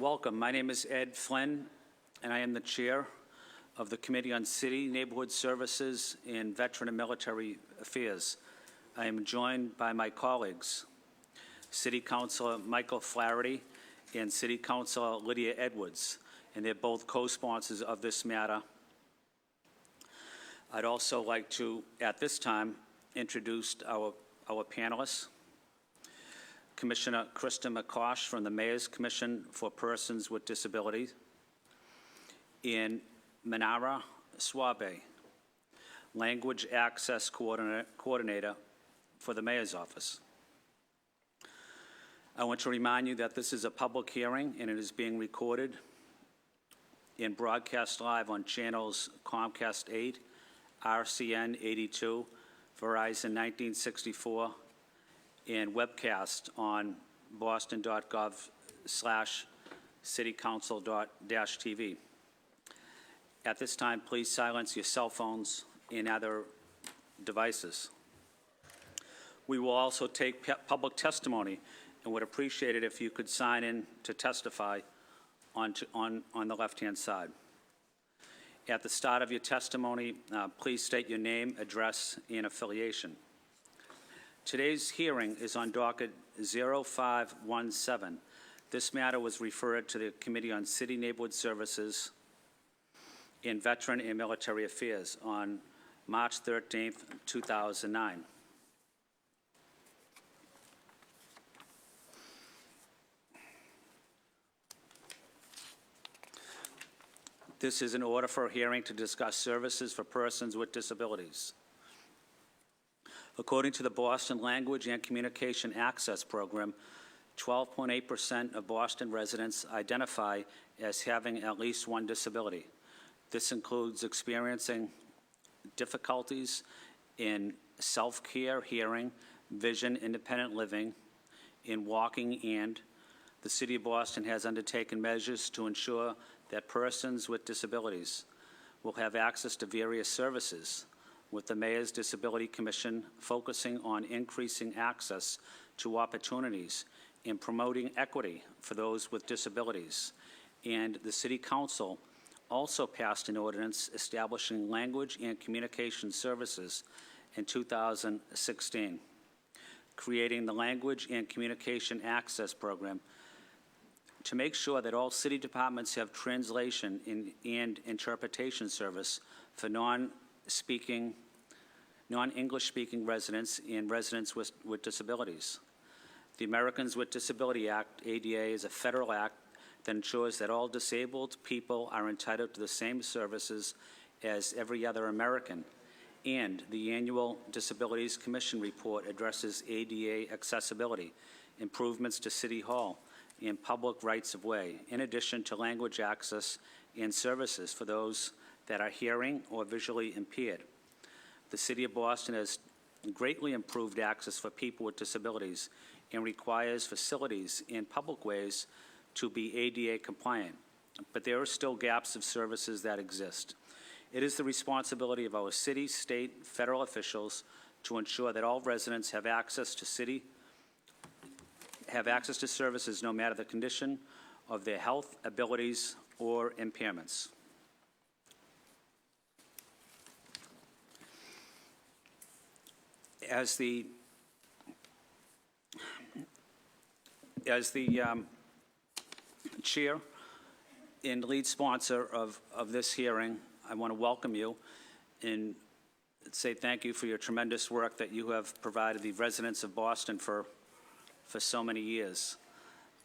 Welcome. My name is Ed Flynn, and I am the chair of the Committee on City, Neighborhood Services, and Veteran and Military Affairs. I am joined by my colleagues, City Councilor Michael Flaherty and City Councilor Lydia Edwards, and they're both co-sponsors of this matter. I'd also like to, at this time, introduce our panelists. Commissioner Krista McCosh from the Mayor's Commission for Persons with Disabilities, and Manara Swabe, Language Access Coordinator for the Mayor's Office. I want to remind you that this is a public hearing and it is being recorded and broadcast live on channels Comcast 8, RCN 82, Verizon 1964, and webcast on boston.gov/citycouncil.-tv. At this time, please silence your cell phones and other devices. We will also take public testimony and would appreciate it if you could sign in to testify on the left-hand side. At the start of your testimony, please state your name, address, and affiliation. Today's hearing is on docket 0517. This matter was referred to the Committee on City Neighborhood Services and Veteran and Military Affairs on March 13th, 2009. This is an order for a hearing to discuss services for persons with disabilities. According to the Boston Language and Communication Access Program, 12.8% of Boston residents identify as having at least one disability. This includes experiencing difficulties in self-care, hearing, vision, independent living, in walking, and the City of Boston has undertaken measures to ensure that persons with disabilities will have access to various services, with the Mayor's Disability Commission focusing on increasing access to opportunities and promoting equity for those with disabilities. And the City Council also passed an ordinance establishing language and communication services in 2016, creating the Language and Communication Access Program to make sure that all city departments have translation and interpretation service for non-English speaking residents and residents with disabilities. The Americans with Disability Act, ADA, is a federal act that ensures that all disabled people are entitled to the same services as every other American. And the annual Disabilities Commission report addresses ADA accessibility, improvements to City Hall, and public rights of way, in addition to language access and services for those that are hearing or visually impaired. The City of Boston has greatly improved access for people with disabilities and requires facilities and public ways to be ADA compliant, but there are still gaps of services that exist. It is the responsibility of our city, state, federal officials to ensure that all residents have access to services no matter the condition of their health, abilities, or impairments. As the chair and lead sponsor of this hearing, I want to welcome you and say thank you for your tremendous work that you have provided the residents of Boston for so many years.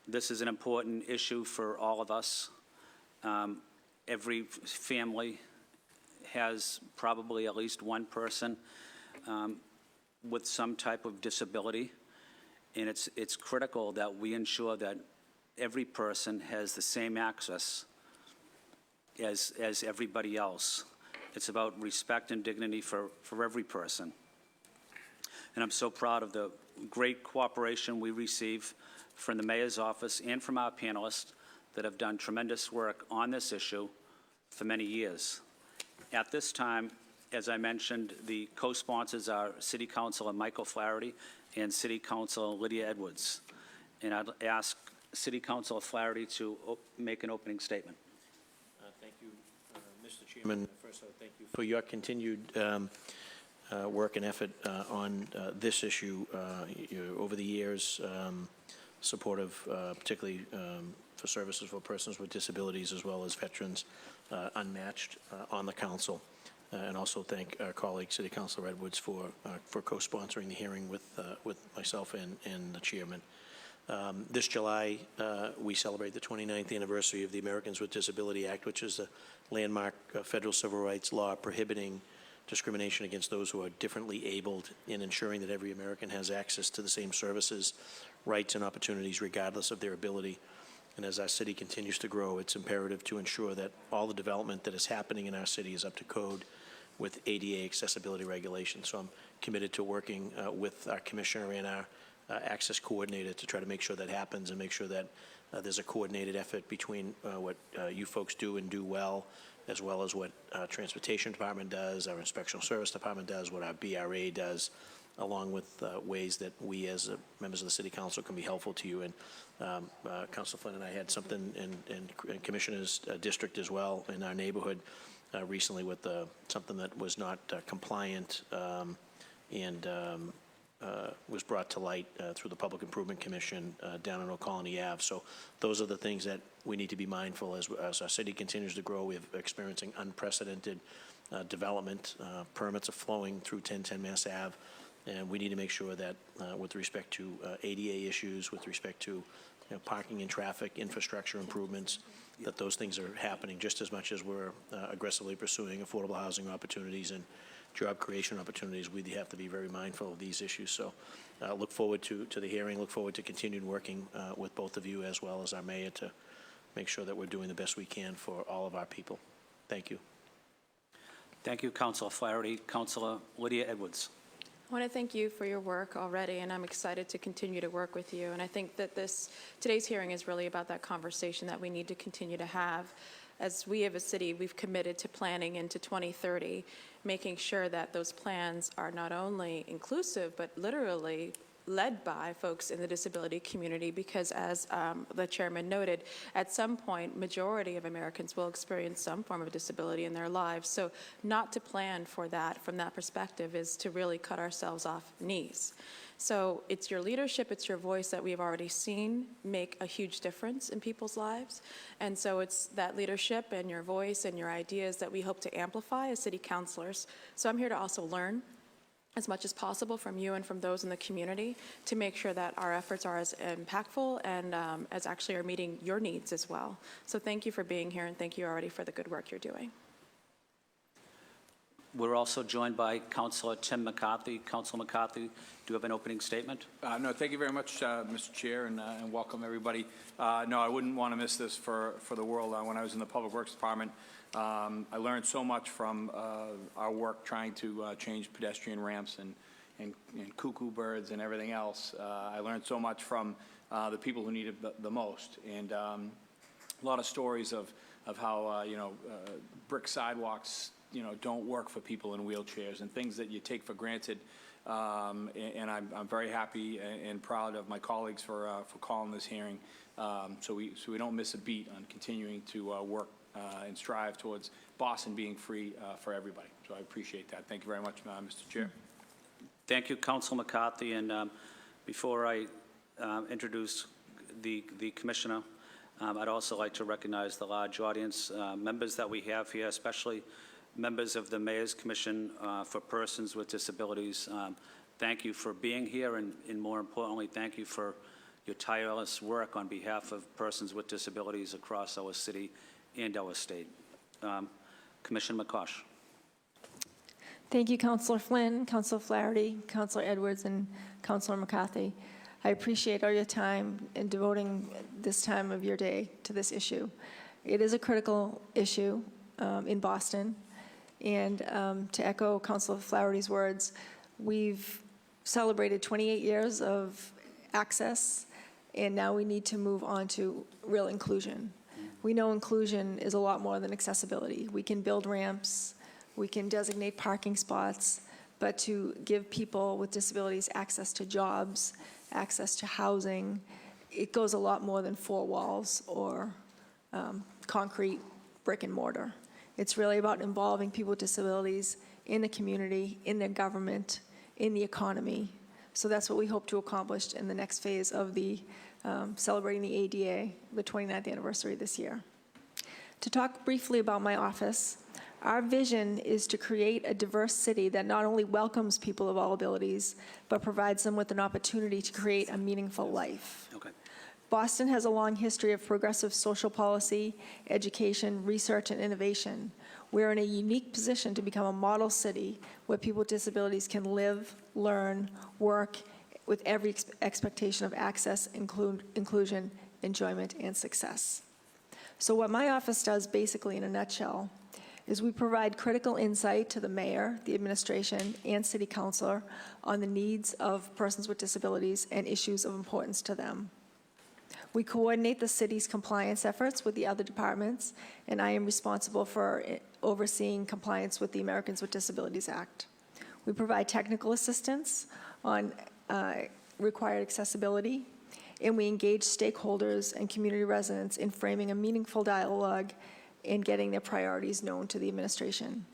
This is an important issue for all of us. Every family has probably at least one person with some type of disability, and it's critical that we ensure that every person has the same access as everybody else. It's about respect and dignity for every person. And I'm so proud of the great cooperation we receive from the Mayor's office and from our panelists that have done tremendous work on this issue for many years. At this time, as I mentioned, the co-sponsors are City Councilor Michael Flaherty and City Councilor Lydia Edwards. And I'd ask City Councilor Flaherty to make an opening statement. Thank you, Mr. Chairman. First, I thank you for your continued work and effort on this issue over the years, supportive, particularly for services for persons with disabilities as well as veterans, unmatched on the council. And also thank our colleague, City Councilor Edwards, for co-sponsoring the hearing with myself and the chairman. This July, we celebrate the 29th anniversary of the Americans with Disability Act, which is a landmark federal civil rights law prohibiting discrimination against those who are differently abled and ensuring that every American has access to the same services, rights, and opportunities regardless of their ability. And as our city continues to grow, it's imperative to ensure that all the development that is happening in our city is up to code with ADA accessibility regulations. So I'm committed to working with our commissioner and our access coordinator to try to make sure that happens and make sure that there's a coordinated effort between what you folks do and do well as what Transportation Department does, our Inspectional Service Department does, what our BRA does, along with ways that we as members of the City Council can be helpful to you. And Councilor Flynn and I had something in Commissioner's district as well in our neighborhood recently with something that was not compliant and was brought to light through the Public Improvement Commission down on Old Colony Ave. So those are the things that we need to be mindful as our city continues to grow. We're experiencing unprecedented development. Permits are flowing through 1010 Mass Ave. And we need to make sure that with respect to ADA issues, with respect to parking and traffic, infrastructure improvements, that those things are happening just as much as we're aggressively pursuing affordable housing opportunities and job creation opportunities. We have to be very mindful of these issues. So look forward to the hearing, look forward to continued working with both of you as well as our mayor to make sure that we're doing the best we can for all of our people. Thank you. Thank you, Councilor Flaherty. Councilor Lydia Edwards. I want to thank you for your work already, and I'm excited to continue to work with you. And I think that today's hearing is really about that conversation that we need to continue to have. As we as a city, we've committed to planning into 2030, making sure that those plans are not only inclusive, but literally led by folks in the disability community, because as the chairman noted, at some point, majority of Americans will experience some form of disability in their lives. So not to plan for that from that perspective is to really cut ourselves off knees. So it's your leadership, it's your voice that we've already seen make a huge difference in people's lives. And so it's that leadership and your voice and your ideas that we hope to amplify as city councilors. So I'm here to also learn as much as possible from you and from those in the community to make sure that our efforts are as impactful and as actually are meeting your needs as well. So thank you for being here, and thank you already for the good work you're doing. We're also joined by Councilor Tim McCarthy. Councilor McCarthy, do you have an opening statement? No, thank you very much, Mr. Chair, and welcome everybody. No, I wouldn't want to miss this for the world. When I was in the Public Works Department, I learned so much from our work trying to change pedestrian ramps and cuckoo birds and everything else. I learned so much from the people who need it the most, and a lot of stories of how brick sidewalks don't work for people in wheelchairs and things that you take for granted. And I'm very happy and proud of my colleagues for calling this hearing, so we don't miss a beat on continuing to work and strive towards Boston being free for everybody. So I appreciate that. Thank you very much, Mr. Chair. Thank you, Councilor McCarthy. And before I introduce the Commissioner, I'd also like to recognize the large audience members that we have here, especially members of the Mayor's Commission for Persons with Disabilities. Thank you for being here, and more importantly, thank you for your tireless work on behalf of persons with disabilities across our city and our state. Commissioner McCosh. Thank you, Councilor Flynn, Councilor Flaherty, Councilor Edwards, and Councilor McCarthy. I appreciate all your time in devoting this time of your day to this issue. It is a critical issue in Boston. And to echo Councilor Flaherty's words, we've celebrated 28 years of access, and now we need to move on to real inclusion. We know inclusion is a lot more than accessibility. We can build ramps, we can designate parking spots, but to give people with disabilities access to jobs, access to housing, it goes a lot more than four walls or concrete brick and mortar. It's really about involving people with disabilities in the community, in their government, in the economy. So that's what we hope to accomplish in the next phase of the celebrating the ADA, the 29th anniversary this year. To talk briefly about my office, our vision is to create a diverse city that not only welcomes people of all abilities, but provides them with an opportunity to create a meaningful life. Okay. Boston has a long history of progressive social policy, education, research, and innovation. We're in a unique position to become a model city where people with disabilities can live, learn, work with every expectation of access, inclusion, enjoyment, and success. So what my office does, basically in a nutshell, is we provide critical insight to the mayor, the administration, and city councilor on the needs of persons with disabilities and issues of importance to them. We coordinate the city's compliance efforts with the other departments, and I am responsible for overseeing compliance with the Americans with Disabilities Act. We provide technical assistance on required accessibility, and we engage stakeholders and community residents in framing a meaningful dialogue and getting their priorities known to the administration.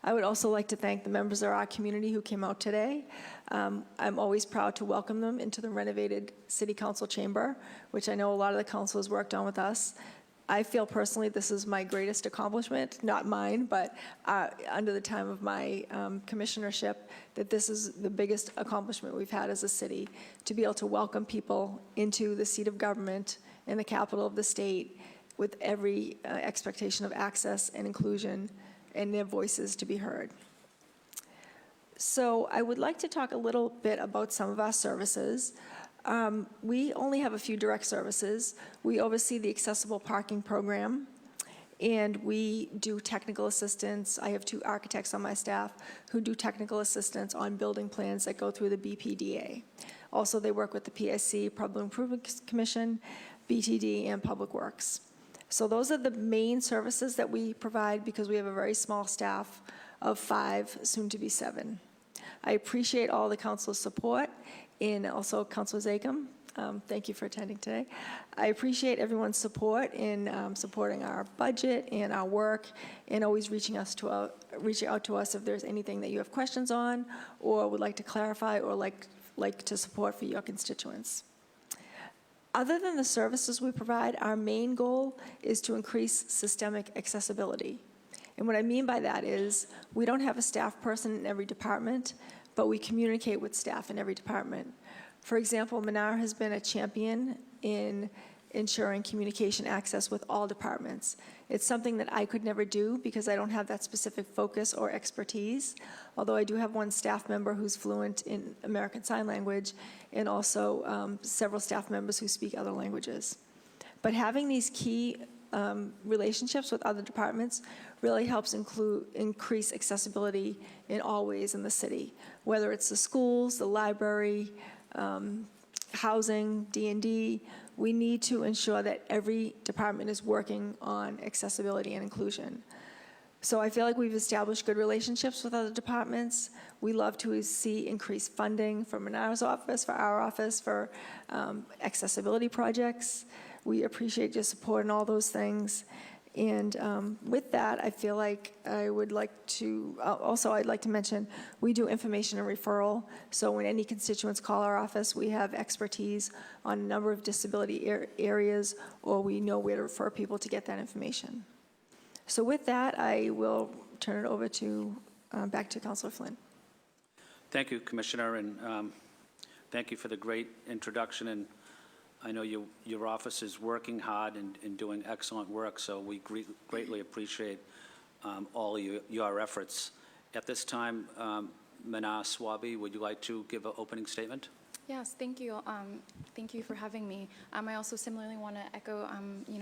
I would also like to thank the members of our community who came out today. I'm always proud to welcome them into the renovated City Council chamber, which I know a lot of the councilors worked on with us. I feel personally this is my greatest accomplishment, not mine, but under the time of my commissionership, that this is the biggest accomplishment we've had as a city, to be able to welcome people into the seat of government in the capital of the state with every expectation of access and inclusion and their voices to be heard. So I would like to talk a little bit about some of our services. We only have a few direct services. We oversee the accessible parking program, and we do technical assistance. I have 2 architects on my staff who do technical assistance on building plans that go through the BPDA. Also, they work with the PIC, Public Improvement Commission, BTD, and Public Works. So those are the main services that we provide because we have a very small staff of 5, soon to be 7. I appreciate all the council's support, and also Councilor Zakem. Thank you for attending today. I appreciate everyone's support in supporting our budget and our work, and always reaching out to us if there's anything that you have questions on, or would like to clarify, or like to support for your constituents. Other than the services we provide, our main goal is to increase systemic accessibility. And what I mean by that is we don't have a staff person in every department, but we communicate with staff in every department. For example, Menard has been a champion in ensuring communication access with all departments. It's something that I could never do because I don't have that specific focus or expertise, although I do have one staff member who's fluent in American Sign Language, and also several staff members who speak other languages. But having these key relationships with other departments really helps increase accessibility in all ways in the city, whether it's the schools, the library, housing, D&D. We need to ensure that every department is working on accessibility and inclusion. So I feel like we've established good relationships with other departments. We love to see increased funding for Menard's office, for our office, for accessibility projects. We appreciate your support in all those things. And with that, I feel like I would like to, also I'd like to mention, we do information and referral. So when any constituents call our office, we have expertise on a number of disability areas, or we know where to refer people to get that information. So with that, I will turn it over to, back to Councilor Flynn. Thank you, Commissioner, and thank you for the great introduction. And I know your office is working hard and doing excellent work, so we greatly appreciate all of your efforts. At this time, Mana Swabi, would you like to give an opening statement? Yes, thank you. Thank you for having me. I also similarly want to echo,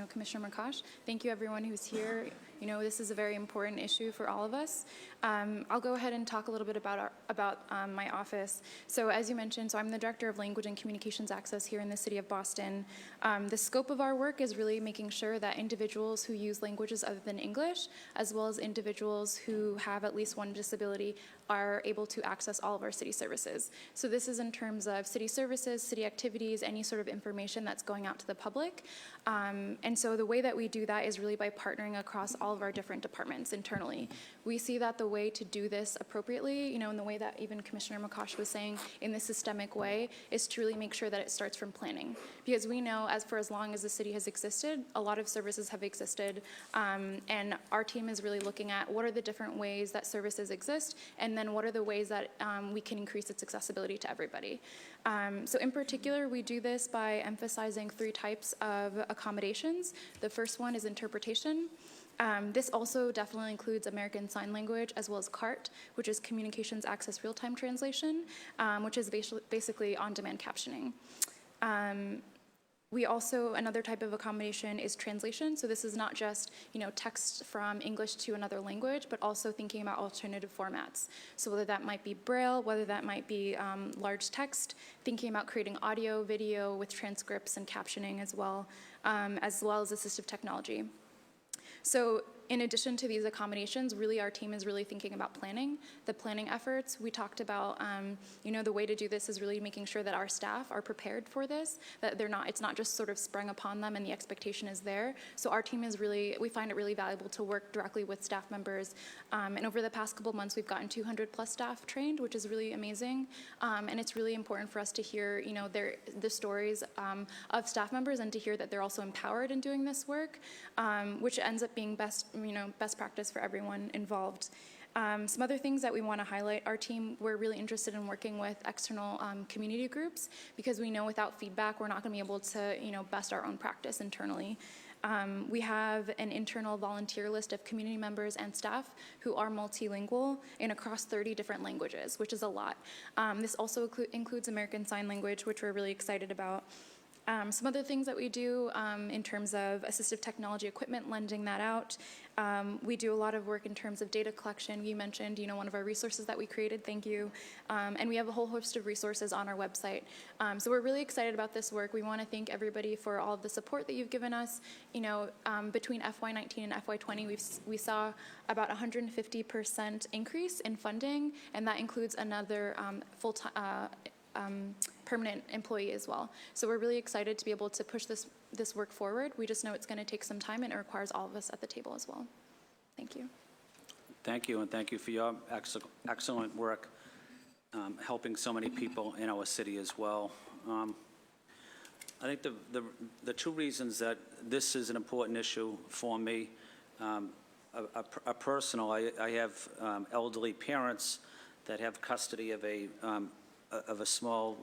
Commissioner Markosh. Thank you, everyone who's here. This is a very important issue for all of us. I'll go ahead and talk a little bit about my office. So as you mentioned, I'm the Director of Language and Communications Access here in the City of Boston. The scope of our work is really making sure that individuals who use languages other than English, as well as individuals who have at least one disability, are able to access all of our city services. So this is in terms of city services, city activities, any sort of information that's going out to the public. And so the way that we do that is really by partnering across all of our different departments internally. We see that the way to do this appropriately, in the way that even Commissioner McCosh was saying, in this systemic way, is to really make sure that it starts from planning. Because we know for as long as the city has existed, a lot of services have existed, and our team is really looking at what are the different ways that services exist, and then what are the ways that we can increase its accessibility to everybody. So in particular, we do this by emphasizing 3 types of accommodations. The first one is interpretation. This also definitely includes American Sign Language as well as CART, which is Communications Access Real-Time Translation, which is basically on-demand captioning. We also, another type of accommodation is translation. So this is not just, text from English to another language, but also thinking about alternative formats. So whether that might be Braille, whether that might be large text, thinking about creating audio, video with transcripts and captioning as well as assistive technology. So in addition to these accommodations, really our team is really thinking about planning, the planning efforts. We talked about, the way to do this is really making sure that our staff are prepared for this, that it's not just sort of sprung upon them and the expectation is there. So our team we find it really valuable to work directly with staff members. And over the past couple months, we've gotten 200 plus staff trained, which is really amazing. And it's really important for us to hear, the stories of staff members and to hear that they're also empowered in doing this work, which ends up being best practice for everyone involved. Some other things that we want to highlight, our team, we're really interested in working with external community groups because we know without feedback, we're not going to be able to, best our own practice internally. We have an internal volunteer list of community members and staff who are multilingual in across 30 different languages, which is a lot. This also includes American Sign Language, which we're really excited about. Some other things that we do in terms of assistive technology equipment, lending that out. We do a lot of work in terms of data collection. You mentioned, one of our resources that we created, thank you. And we have a whole host of resources on our website. So we're really excited about this work. We want to thank everybody for all of the support that you've given us. Between FY19 and FY20, we saw about 150% increase in funding, and that includes another full-time permanent employee as well. So we're really excited to be able to push this work forward. We just know it's going to take some time and it requires all of us at the table as well. Thank you. Thank you, and thank you for your excellent work helping so many people in our city as well. I think the 2 reasons that this is an important issue for me are personal. I have elderly parents that have custody of a small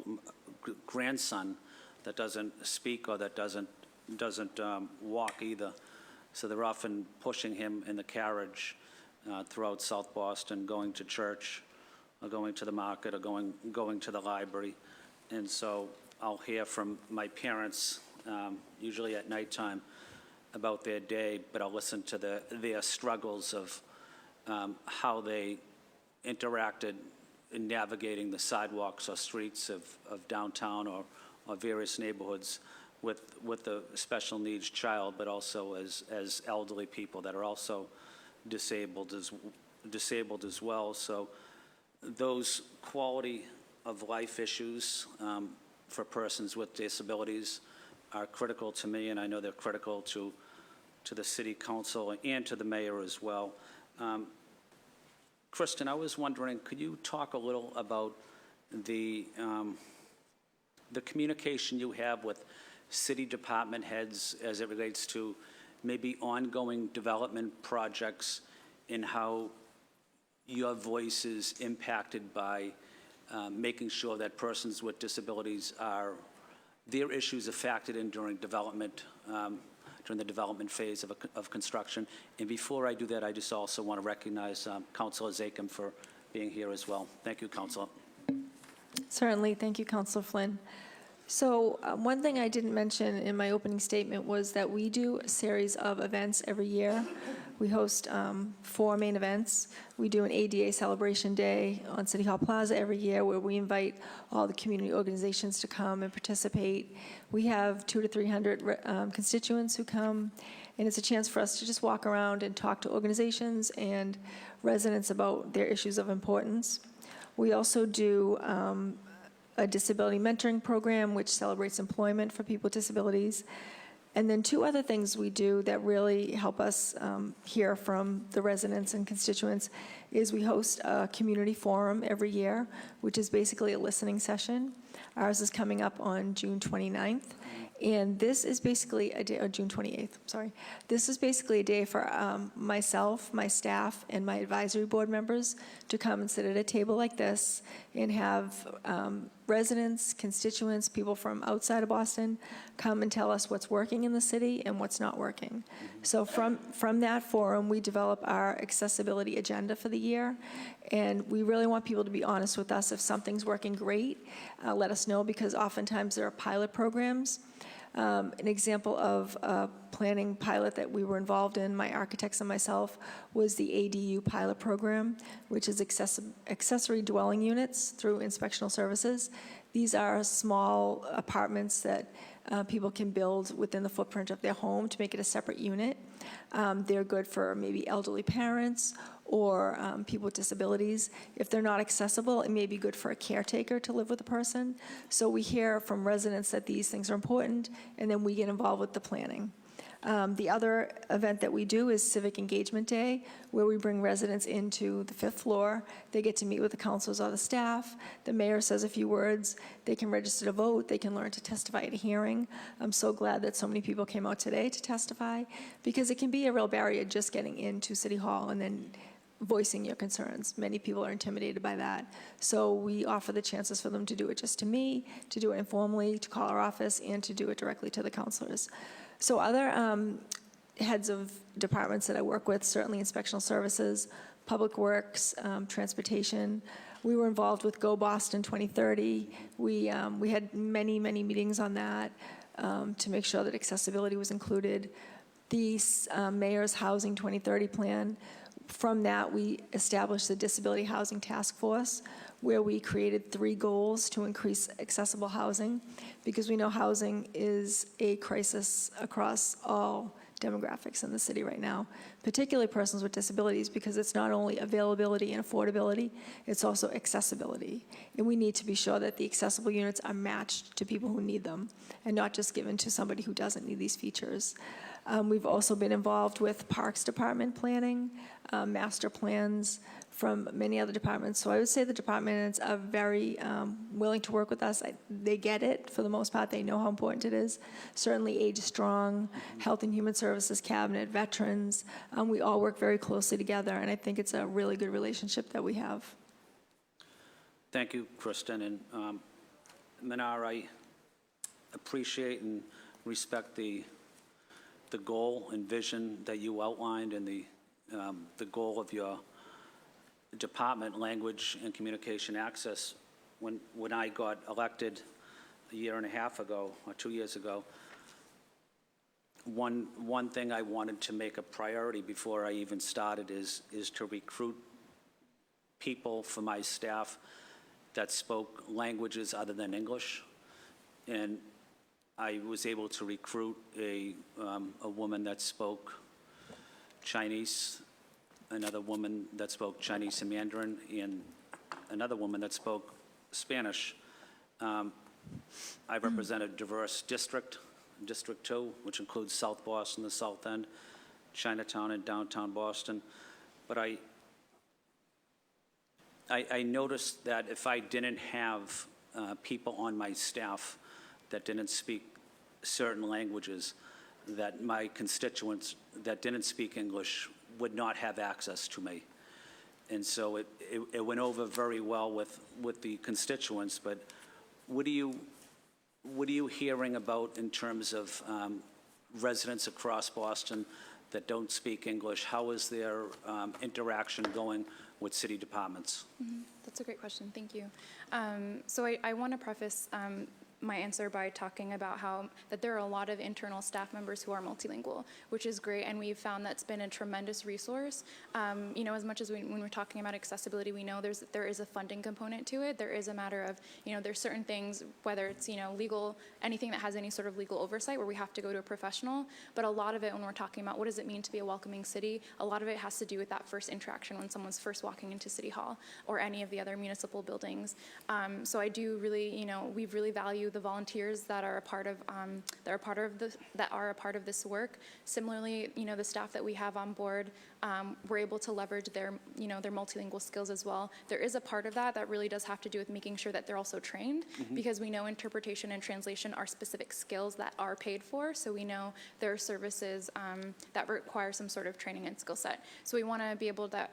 grandson that doesn't speak or that doesn't walk either. So they're often pushing him in the carriage throughout South Boston, going to church or going to the market or going to the library. And so I'll hear from my parents, usually at nighttime, about their day, but I'll listen to their struggles of how they interacted in navigating the sidewalks or streets of downtown or various neighborhoods with a special needs child, but also as elderly people that are also disabled as well. So those quality of life issues for persons with disabilities are critical to me, and I know they're critical to the City Council and to the mayor as well. Kristen, I was wondering, could you talk a little about the communication you have with city department heads as it relates to maybe ongoing development projects and how your voice is impacted by making sure that persons with disabilities their issues are factored in during development, during the development phase of construction. And before I do that, I just also want to recognize Councilor Zakim for being here as well. Thank you, Councilor. Certainly. Thank you, Councilor Flynn. So one thing I didn't mention in my opening statement was that we do a series of events every year. We host 4 main events. We do an ADA Celebration Day on City Hall Plaza every year where we invite all the community organizations to come and participate. We have 200 to 300 constituents who come. And it's a chance for us to just walk around and talk to organizations and residents about their issues of importance. We also do a disability mentoring program, which celebrates employment for people with disabilities. And then two other things we do that really help us hear from the residents and constituents is we host a community forum every year, which is basically a listening session. Ours is coming up on June 29th. And this is basically a day, or June 28th, sorry. This is basically a day for myself, my staff, and my advisory board members to come and sit at a table like this and have residents, constituents, people from outside of Boston come and tell us what's working in the city and what's not working. So from that forum, we develop our accessibility agenda for the year. And we really want people to be honest with us. If something's working great, let us know, because oftentimes there are pilot programs. An example of a planning pilot that we were involved in, my architects and myself, was the ADU pilot program, which is accessory dwelling units through inspectional services. These are small apartments that people can build within the footprint of their home to make it a separate unit. They're good for maybe elderly parents or people with disabilities. If they're not accessible, it may be good for a caretaker to live with a person. So we hear from residents that these things are important, and then we get involved with the planning. The other event that we do is Civic Engagement Day, where we bring residents into the 5th floor. They get to meet with the councilors or the staff. The mayor says a few words. They can register to vote. They can learn to testify at a hearing. I'm so glad that so many people came out today to testify, because it can be a real barrier just getting into City Hall and then voicing your concerns. Many people are intimidated by that. So we offer the chances for them to do it just to me, to do it informally, to call our office, and to do it directly to the councilors. So other heads of departments that I work with, certainly inspectional services, public works, transportation. We were involved with Go Boston 2030. We had many, many meetings on that to make sure that accessibility was included. The Mayor's Housing 2030 plan. From that, we established the Disability Housing Task Force, where we created 3 goals to increase accessible housing, because we know housing is a crisis across all demographics in the city right now, particularly persons with disabilities, because it's not only availability and affordability, it's also accessibility. And we need to be sure that the accessible units are matched to people who need them and not just given to somebody who doesn't need these features. We've also been involved with Parks Department planning, master plans from many other departments. So I would say the departments are very willing to work with us. They get it for the most part. They know how important it is. Certainly Age Strong, Health and Human Services Cabinet, Veterans. We all work very closely together, and I think it's a really good relationship that we have. Thank you, Kristen. And Minar, I appreciate and respect the goal and vision that you outlined, and the goal of your department, language and communication access. When I got elected a year and a half ago, or 2 years ago, one thing I wanted to make a priority before I even started is to recruit people for my staff that spoke languages other than English. And I was able to recruit a woman that spoke Chinese, another woman that spoke Chinese and Mandarin, and another woman that spoke Spanish. I represent a diverse district, District 2, which includes South Boston, the South End, Chinatown, and downtown Boston. But I noticed that if I didn't have people on my staff that didn't speak certain languages, that my constituents that didn't speak English would not have access to me. And so it went over very well with the constituents. But what are you hearing about in terms of residents across Boston that don't speak English? How is their interaction going with city departments? That's a great question. Thank you. So I want to preface my answer by talking about how that there are a lot of internal staff members who are multilingual, which is great, and we've found that's been a tremendous resource. As much as when we're talking about accessibility, we know there is a funding component to it. There is a matter of, there's certain things, whether it's, legal, anything that has any sort of legal oversight where we have to go to a professional, but a lot of it when we're talking about what does it mean to be a welcoming city, a lot of it has to do with that first interaction when someone's first walking into City Hall or any of the other municipal buildings. So I do really, we really value the volunteers that are a part of this work. Similarly, the staff that we have on board, we're able to leverage their multilingual skills as well. There is a part of that really does have to do with making sure that they're also trained, because we know interpretation and translation are specific skills that are paid for. So we know there are services that require some sort of training and skill set. So we want to be able to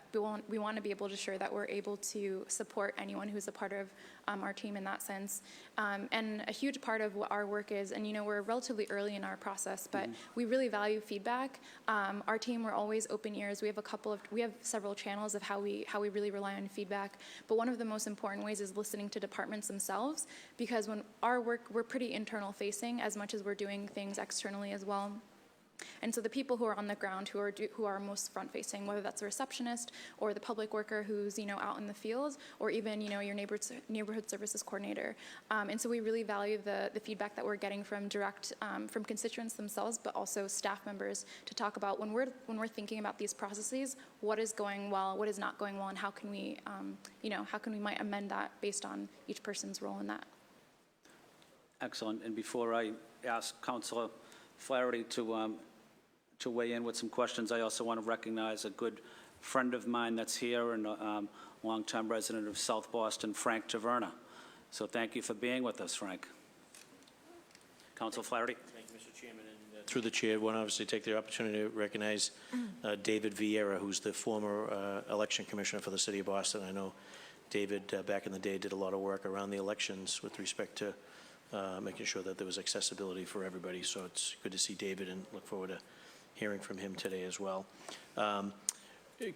ensure that we're able to support anyone who's a part of our team in that sense. And a huge part of what our work is, and we're relatively early in our process, but we really value feedback. Our team, we're always open ears. We have several channels of how we really rely on feedback. But one of the most important ways is listening to departments themselves, because when our work, we're pretty internal facing as much as we're doing things externally as well. And so the people who are on the ground, who are most front-facing, whether that's a receptionist or the public worker who's out in the field, or even your neighborhood services coordinator. And so we really value the feedback that we're getting from from constituents themselves, but also staff members, to talk about when we're thinking about these processes, what is going well, what is not going well, and how can we might amend that based on each person's role in that. Excellent. And before I ask Councilor Flaherty to weigh in with some questions, I also want to recognize a good friend of mine that's here and a longtime resident of South Boston, Frank Taverna. So thank you for being with us, Frank. Councilor Flaherty. Thank you, Mr. Chairman. And through the chair, I want to obviously take the opportunity to recognize David Vieira, who's the former election commissioner for the city of Boston. I know David, back in the day, did a lot of work around the elections with respect to making sure that there was accessibility for everybody. So it's good to see David, and look forward to hearing from him today as well.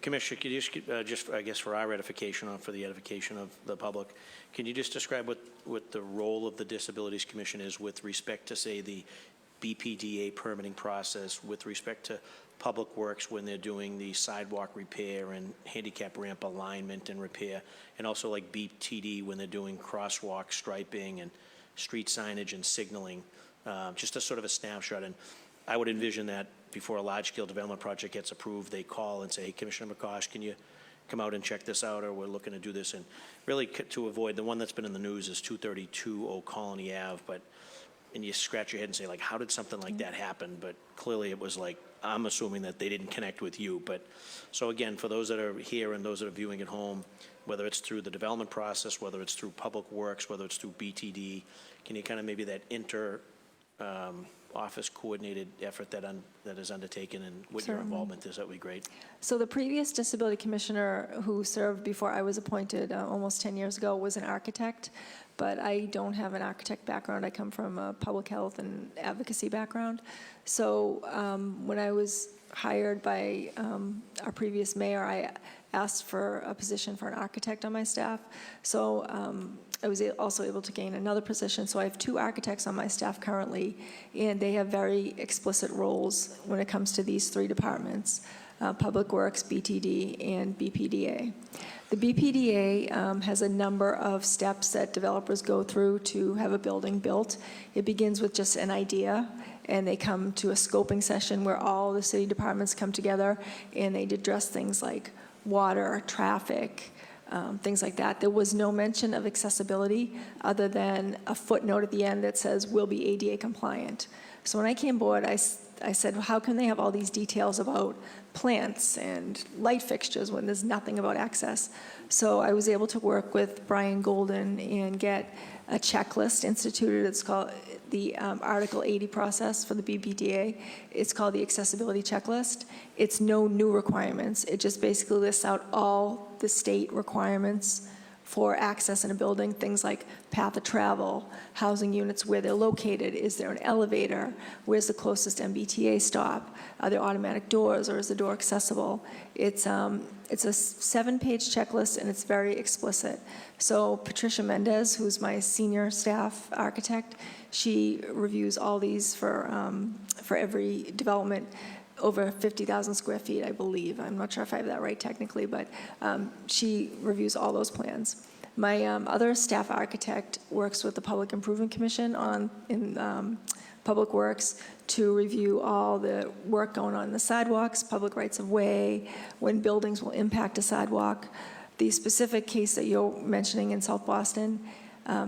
Commissioner, could you just, I guess, for our edification or for the edification of the public, can you just describe what the role of the Disabilities Commission is with respect to, say, the BPDA permitting process, with respect to Public Works when they're doing the sidewalk repair and handicap ramp alignment and repair, and also like BTD when they're doing crosswalk striping and street signage and signaling, just a sort of a snapshot. And I would envision that before a large-scale development project gets approved, they call and say, hey, Commissioner McCosh, can you come out and check this out, or we're looking to do this. And really to avoid, the one that's been in the news is 232 Old Colony Ave, and you scratch your head and say, like, how did something like that happen? But clearly it was like, I'm assuming that they didn't connect with you. But so again, for those that are here and those that are viewing at home, whether it's through the development process, whether it's through Public Works, whether it's through BTD, can you kind of maybe that office coordinated effort that is undertaken, and what your involvement is, that would be great. So the previous disability commissioner who served before I was appointed almost 10 years ago was an architect, but I don't have an architect background. I come from a public health and advocacy background. So when I was hired by our previous mayor, I asked for a position for an architect on my staff. So I was also able to gain another position. So I have 2 architects on my staff currently, and they have very explicit roles when it comes to these 3 departments, Public Works, BTD, and BPDA. The BPDA has a number of steps that developers go through to have a building built. It begins with just an idea, and they come to a scoping session where all the city departments come together, and they address things like water, traffic, things like that. There was no mention of accessibility other than a footnote at the end that says will be ADA compliant. So when I came aboard, I said, well, how can they have all these details about plants and light fixtures when there's nothing about access? So I was able to work with Brian Golden and get a checklist instituted. It's called the Article 80 process for the BPDA. It's called the accessibility checklist. It's no new requirements. It just basically lists out all the state requirements for access in a building, things like path of travel, housing units, where they're located, is there an elevator, where's the closest MBTA stop, are there automatic doors, or is the door accessible? It's a 7-page checklist, and it's very explicit. So Patricia Mendez, who's my senior staff architect, she reviews all these for every development over 50,000 square feet, I believe. I'm not sure if I have that right technically, but she reviews all those plans. My other staff architect works with the Public Improvement Commission in Public Works to review all the work going on in the sidewalks, public rights of way, when buildings will impact a sidewalk. The specific case that you're mentioning in South Boston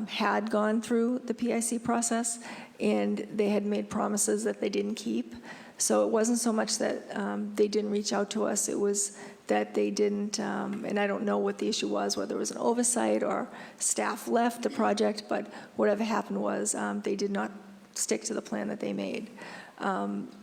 had gone through the PIC process, and they had made promises that they didn't keep. So it wasn't so much that they didn't reach out to us, it was that they didn't, and I don't know what the issue was, whether it was an oversight or staff left the project, but whatever happened was they did not stick to the plan that they made.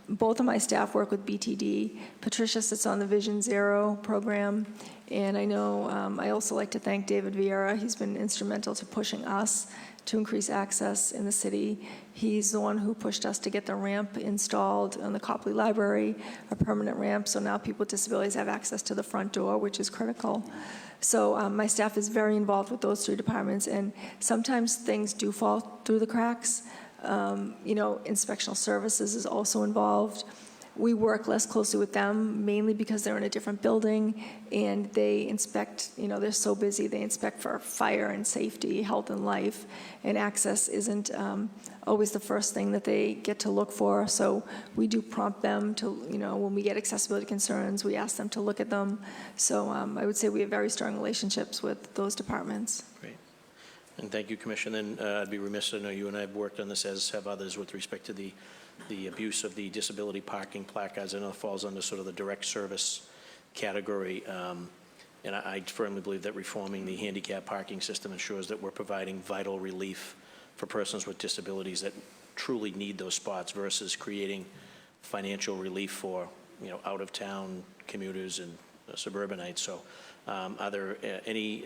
Both of my staff work with BTD. Patricia sits on the Vision Zero program, and I know I also like to thank David Vieira. He's been instrumental to pushing us to increase access in the city. He's the one who pushed us to get the ramp installed on the Copley Library, a permanent ramp, so now people with disabilities have access to the front door, which is critical. So my staff is very involved with those 3 departments, and sometimes things do fall through the cracks. Inspectional services is also involved. We work less closely with them, mainly because they're in a different building, and they inspect, they're so busy, they inspect for fire and safety, health and life, and access isn't always the first thing that they get to look for. So we do prompt them to, when we get accessibility concerns, we ask them to look at them. So I would say we have very strong relationships with those departments. Great. And thank you, Commissioner. And I'd be remiss, I know you and I have worked on this, as have others, with respect to the abuse of the disability parking placards. I know it falls under sort of the direct service category. And I firmly believe that reforming the handicap parking system ensures that we're providing vital relief for persons with disabilities that truly need those spots versus creating financial relief for, out-of-town commuters and suburbanites. So are there any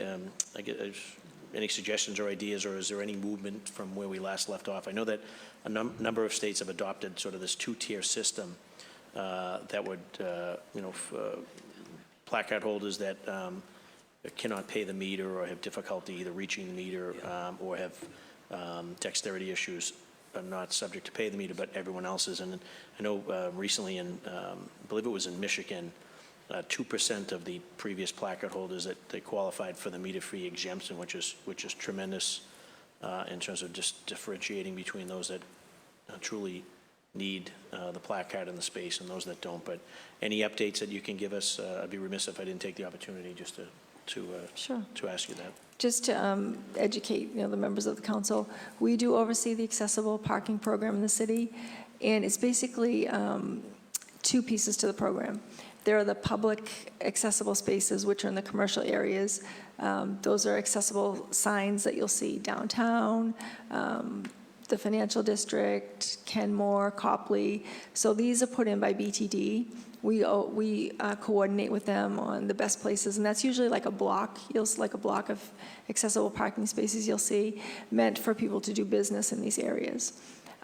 suggestions or ideas, or is there any movement from where we last left off? I know that a number of states have adopted sort of this 2-tier system that would, placard holders that cannot pay the meter or have difficulty either reaching the meter or have dexterity issues are not subject to pay the meter, but everyone else is. And I know recently I believe it was in Michigan, 2% of the previous placard holders that they qualified for the meter-free exemption, which is tremendous in terms of just differentiating between those that truly need the placard in the space and those that don't. But any updates that you can give us? I'd be remiss if I didn't take the opportunity just to ask you that. Just to educate the members of the council, we do oversee the accessible parking program in the city, and it's basically 2 pieces to the program. There are the public accessible spaces, which are in the commercial areas. Those are accessible signs that you'll see downtown, the financial district, Kenmore, Copley. So these are put in by BTD. We coordinate with them on the best places, and that's usually like a block. Like a block of accessible parking spaces you'll see, meant for people to do business in these areas.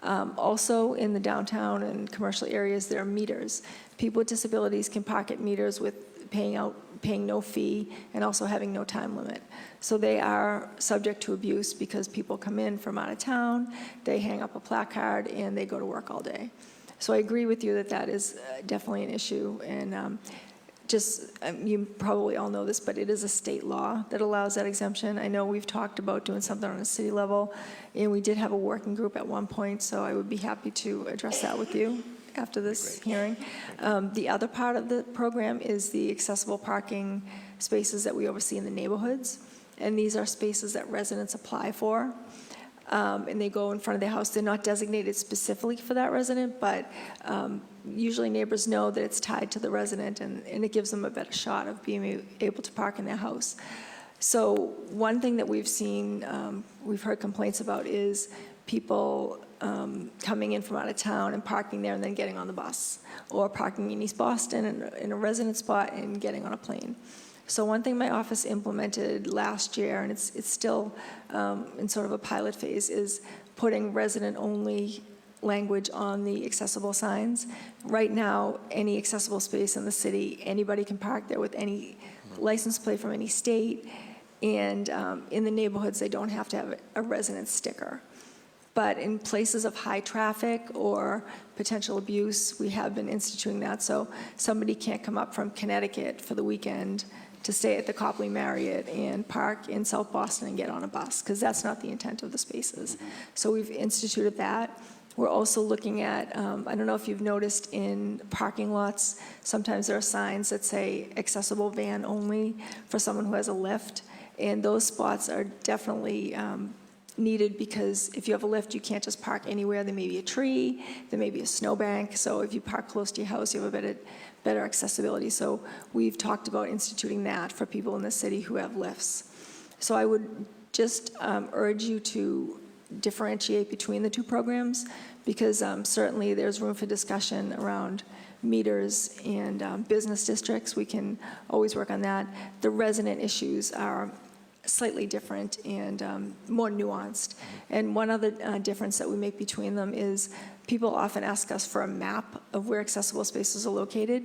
Also in the downtown and commercial areas, there are meters. People with disabilities can park at meters with paying no fee and also having no time limit. So they are subject to abuse because people come in from out of town, they hang up a placard, and they go to work all day. So I agree with you that that is definitely an issue. And you probably all know this, but it is a state law that allows that exemption. I know we've talked about doing something on a city level, and we did have a working group at one point, so I would be happy to address that with you after this hearing. The other part of the program is the accessible parking spaces that we oversee in the neighborhoods, and these are spaces that residents apply for. And they go in front of their house. They're not designated specifically for that resident, but usually neighbors know that it's tied to the resident, and it gives them a better shot of being able to park in their house. So one thing that we've seen, we've heard complaints about, is people coming in from out of town and parking there and then getting on the bus, or parking in East Boston in a resident spot and getting on a plane. So one thing my office implemented last year, and it's still in sort of a pilot phase, is putting resident-only language on the accessible signs. Right now, any accessible space in the city, anybody can park there with any license plate from any state, and in the neighborhoods, they don't have to have a resident sticker. But in places of high traffic or potential abuse, we have been instituting that. So somebody can't come up from Connecticut for the weekend to stay at the Copley Marriott and park in South Boston and get on a bus, because that's not the intent of the spaces. So we've instituted that. We're also looking at, I don't know if you've noticed in parking lots, sometimes there are signs that say accessible van only for someone who has a lift. And those spots are definitely needed, because if you have a lift, you can't just park anywhere. There may be a tree, there may be a snowbank. So if you park close to your house, you have a better accessibility. So we've talked about instituting that for people in the city who have lifts. So I would just urge you to differentiate between the two programs, because certainly there's room for discussion around meters and business districts. We can always work on that. The resident issues are slightly different and more nuanced. And one other difference that we make between them is people often ask us for a map of where accessible spaces are located.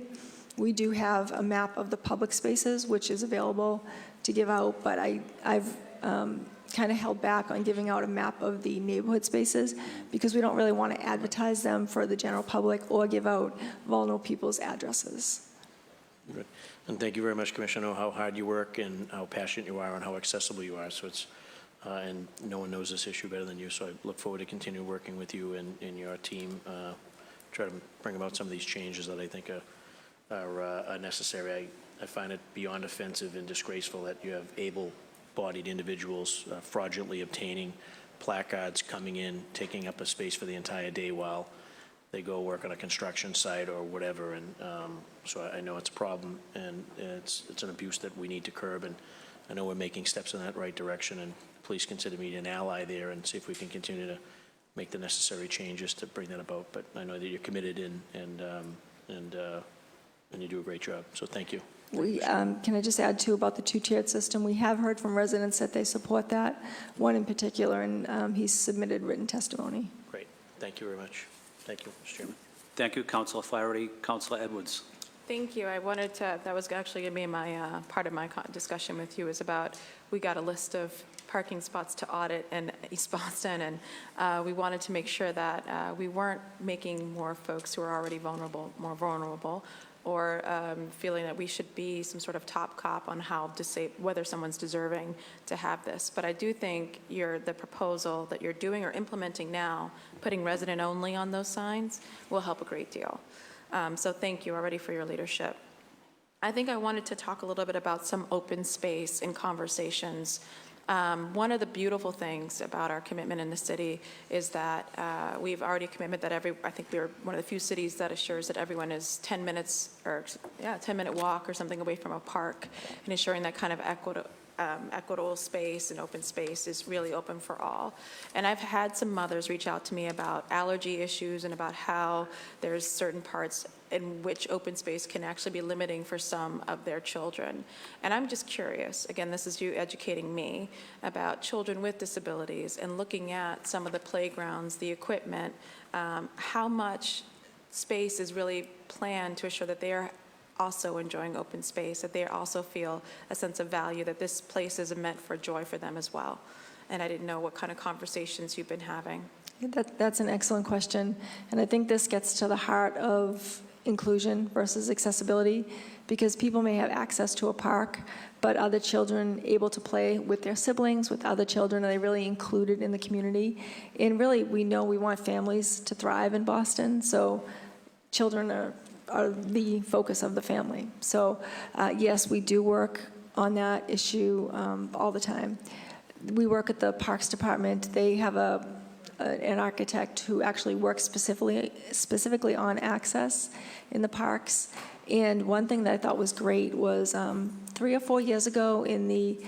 We do have a map of the public spaces, which is available to give out, but I've kind of held back on giving out a map of the neighborhood spaces, because we don't really want to advertise them for the general public or give out vulnerable people's addresses. Good. And thank you very much, Commissioner. I know how hard you work and how passionate you are and how accessible you are. So it's, and no one knows this issue better than you. So I look forward to continue working with you and your team, try to bring about some of these changes that I think are necessary. I find it beyond offensive and disgraceful that you have able-bodied individuals fraudulently obtaining placards, coming in, taking up a space for the entire day while they go work on a construction site or whatever. And so I know it's a problem, and it's an abuse that we need to curb. And I know we're making steps in that right direction. And please consider me an ally there, and see if we can continue to make the necessary changes to bring that about. But I know that you're committed and you do a great job. So thank you. Can I just add, too, about the two-tiered system? We have heard from residents that they support that, one in particular, and he's submitted written testimony. Great. Thank you very much. Thank you, Mr. Chairman. Thank you, Councilor Flaherty. Councilor Edwards. Thank you. I wanted to, that was actually going to be my part of my discussion with you, is about, we got a list of parking spots to audit in East Boston, and we wanted to make sure that we weren't making more folks who are already vulnerable more vulnerable, or feeling that we should be some sort of top cop on how to say whether someone's deserving to have this. But I do think the proposal that you're doing or implementing now, putting resident only on those signs, will help a great deal. So thank you already for your leadership. I think I wanted to talk a little bit about some open space in conversations. One of the beautiful things about our commitment in the city is that we've already committed that I think we're one of the few cities that assures that everyone is 10 minutes, or 10-minute walk or something away from a park, and ensuring that kind of equitable space and open space is really open for all. And I've had some mothers reach out to me about allergy issues and about how there's certain parts in which open space can actually be limiting for some of their children. And I'm just curious, again, this is you educating me about children with disabilities and looking at some of the playgrounds, the equipment, how much space is really planned to ensure that they are also enjoying open space, that they also feel a sense of value, that this place is meant for joy for them as well. And I didn't know what kind of conversations you've been having. That's an excellent question. And I think this gets to the heart of inclusion versus accessibility, because people may have access to a park, but other children able to play with their siblings, with other children, are they really included in the community? And really, we know we want families to thrive in Boston, so children are the focus of the family. So yes, we do work on that issue all the time. We work at the Parks Department. They have an architect who actually works specifically on access in the parks. And one thing that I thought was great was 3 or 4 years ago in the,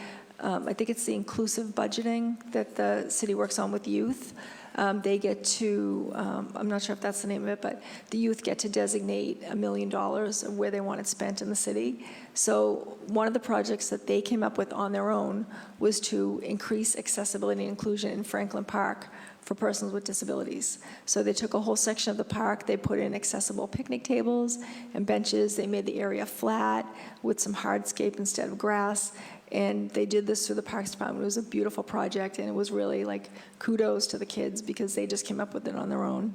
I think it's the inclusive budgeting that the city works on with youth, They get to, I'm not sure if that's the name of it, but the youth get to designate $1 million of where they want it spent in the city. So one of the projects that they came up with on their own was to increase accessibility and inclusion in Franklin Park for persons with disabilities. So they took a whole section of the park, they put in accessible picnic tables and benches, they made the area flat with some hardscape instead of grass, and they did this through the Parks Department. It was a beautiful project, and it was really like kudos to the kids because they just came up with it on their own.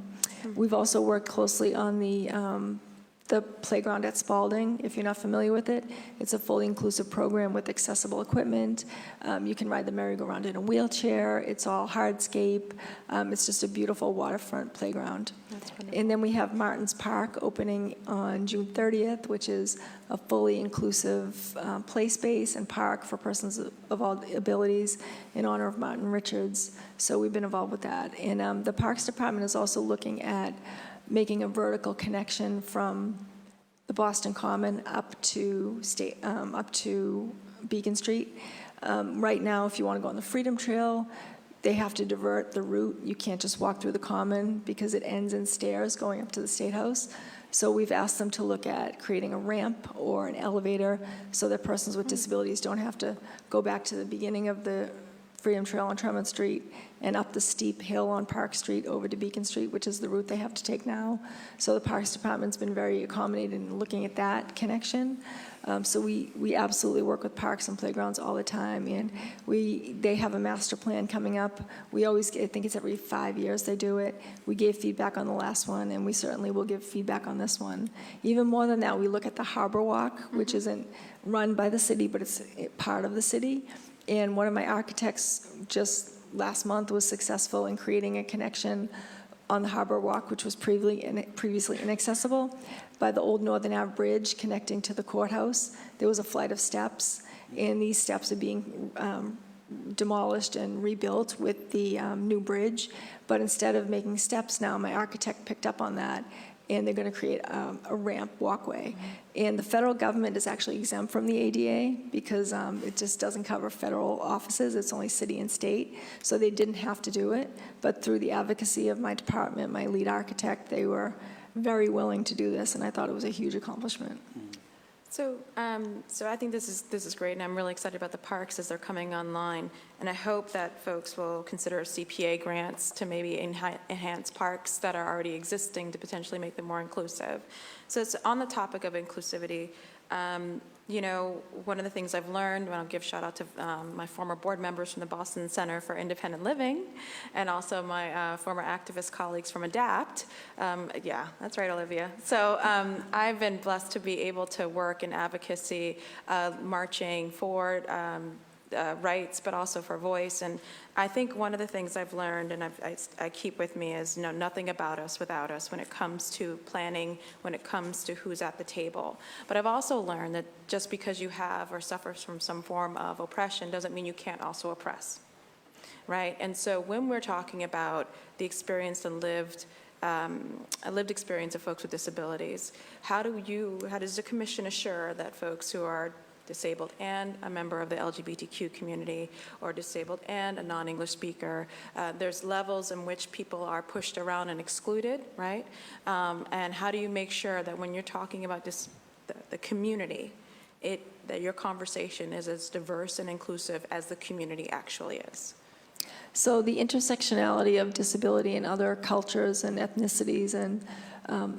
We've also worked closely on the playground at Spalding. If you're not familiar with it, it's a fully inclusive program with accessible equipment. You can ride the merry-go-round in a wheelchair. It's all hardscape. It's just a beautiful waterfront playground. That's wonderful. And then we have Martin's Park opening on June 30th, which is a fully inclusive play space and park for persons of all abilities in honor of Martin Richards. So we've been involved with that. And the Parks Department is also looking at making a vertical connection from the Boston Common up to Beacon Street. Right now, if you want to go on the Freedom Trail, they have to divert the route. You can't just walk through the Common because it ends in stairs going up to the State House. So we've asked them to look at creating a ramp or an elevator so that persons with disabilities don't have to go back to the beginning of the Freedom Trail on Tremont Street and up the steep hill on Park Street over to Beacon Street, which is the route they have to take now. So the Parks Department's been very accommodating in looking at that connection. So we absolutely work with parks and playgrounds all the time, and they have a master plan coming up. We always, I think it's every 5 years they do it. We gave feedback on the last one, and we certainly will give feedback on this one. Even more than that, we look at the Harbor Walk, which isn't run by the city, but it's part of the city. And one of my architects just last month was successful in creating a connection on the Harbor Walk, which was previously inaccessible, by the old Northern Ave Bridge connecting to the courthouse. There was a flight of steps, and these steps are being demolished and rebuilt with the new bridge. But instead of making steps now, my architect picked up on that, and they're going to create a ramp walkway. And the federal government is actually exempt from the ADA because it just doesn't cover federal offices. It's only city and state. So they didn't have to do it. But through the advocacy of my department, my lead architect, they were very willing to do this, and I thought it was a huge accomplishment. So I think this is great, and I'm really excited about the parks as they're coming online. And I hope that folks will consider CPA grants to maybe enhance parks that are already existing to potentially make them more inclusive. So it's on the topic of inclusivity. You know, one of the things I've learned, and I'll give shout out to my former board members from the Boston Center for Independent Living, and also my former activist colleagues from ADAPT. Yeah, that's right, Olivia. So I've been blessed to be able to work in advocacy, marching for rights, but also for voice. And I think one of the things I've learned, and I keep with me, is nothing about us without us when it comes to planning, when it comes to who's at the table. But I've also learned that just because you have or suffer from some form of oppression doesn't mean you can't also oppress, right? And so when we're talking about the experienced and lived experience of folks with disabilities, how does the commission assure that folks who are disabled and a member of the LGBTQ community, or disabled and a non-English speaker, there's levels in which people are pushed around and excluded, right? And how do you make sure that when you're talking about the community, that your conversation is as diverse and inclusive as the community actually is? So the intersectionality of disability in other cultures and ethnicities and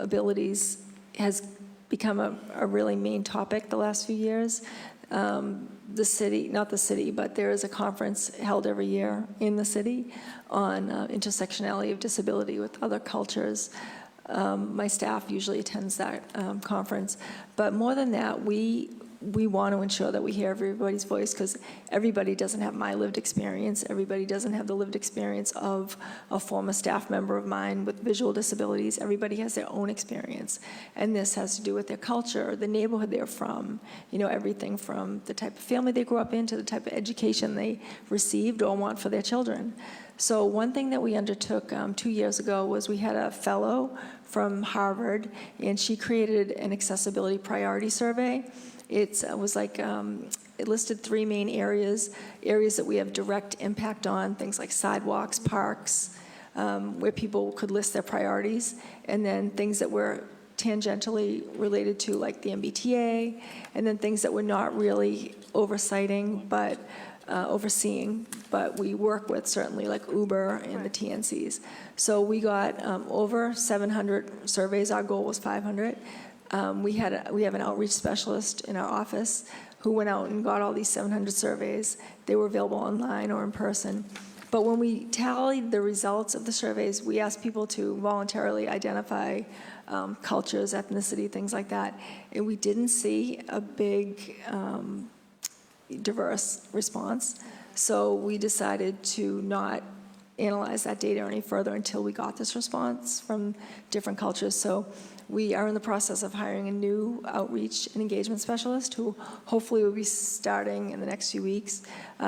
abilities has become a really main topic the last few years. The city, not the city, but there is a conference held every year in the city on intersectionality of disability with other cultures. My staff usually attends that conference. But more than that, we want to ensure that we hear everybody's voice, because everybody doesn't have my lived experience. Everybody doesn't have the lived experience of a former staff member of mine with visual disabilities. Everybody has their own experience. And this has to do with their culture, the neighborhood they're from, you know, everything from the type of family they grew up in to the type of education they received or want for their children. So one thing that we undertook 2 years ago was we had a fellow from Harvard, and she created an accessibility priority survey. It was like, it listed 3 main areas that we have direct impact on, things like sidewalks, parks, where people could list their priorities, and then things that were tangentially related to, like the MBTA, and then things that were not really overseeing, but we work with, certainly, like Uber and the TNCs. So we got over 700 surveys. Our goal was 500. We have an outreach specialist in our office who went out and got all these 700 surveys. They were available online or in person. But when we tallied the results of the surveys, we asked people to voluntarily identify cultures, ethnicity, things like that. And we didn't see a big diverse response. So we decided to not analyze that data any further until we got this response from different cultures. So we are in the process of hiring a new outreach and engagement specialist who hopefully will be starting in the next few weeks.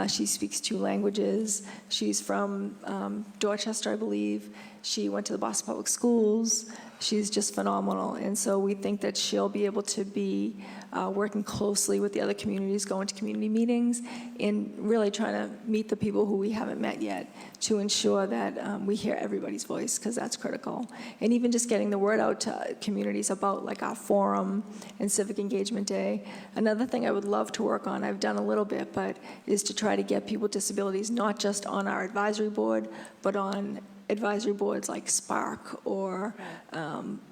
She speaks 2 languages. She's from Dorchester, I believe. She went to the Boston Public Schools. She's just phenomenal. And so we think that she'll be able to be working closely with the other communities, going to community meetings, and really trying to meet the people who we haven't met yet to ensure that we hear everybody's voice, because that's critical. And even just getting the word out to communities about, like, our forum and Civic Engagement Day. Another thing I would love to work on, I've done a little bit, but is to try to get people with disabilities not just on our advisory board, but on advisory boards like Spark or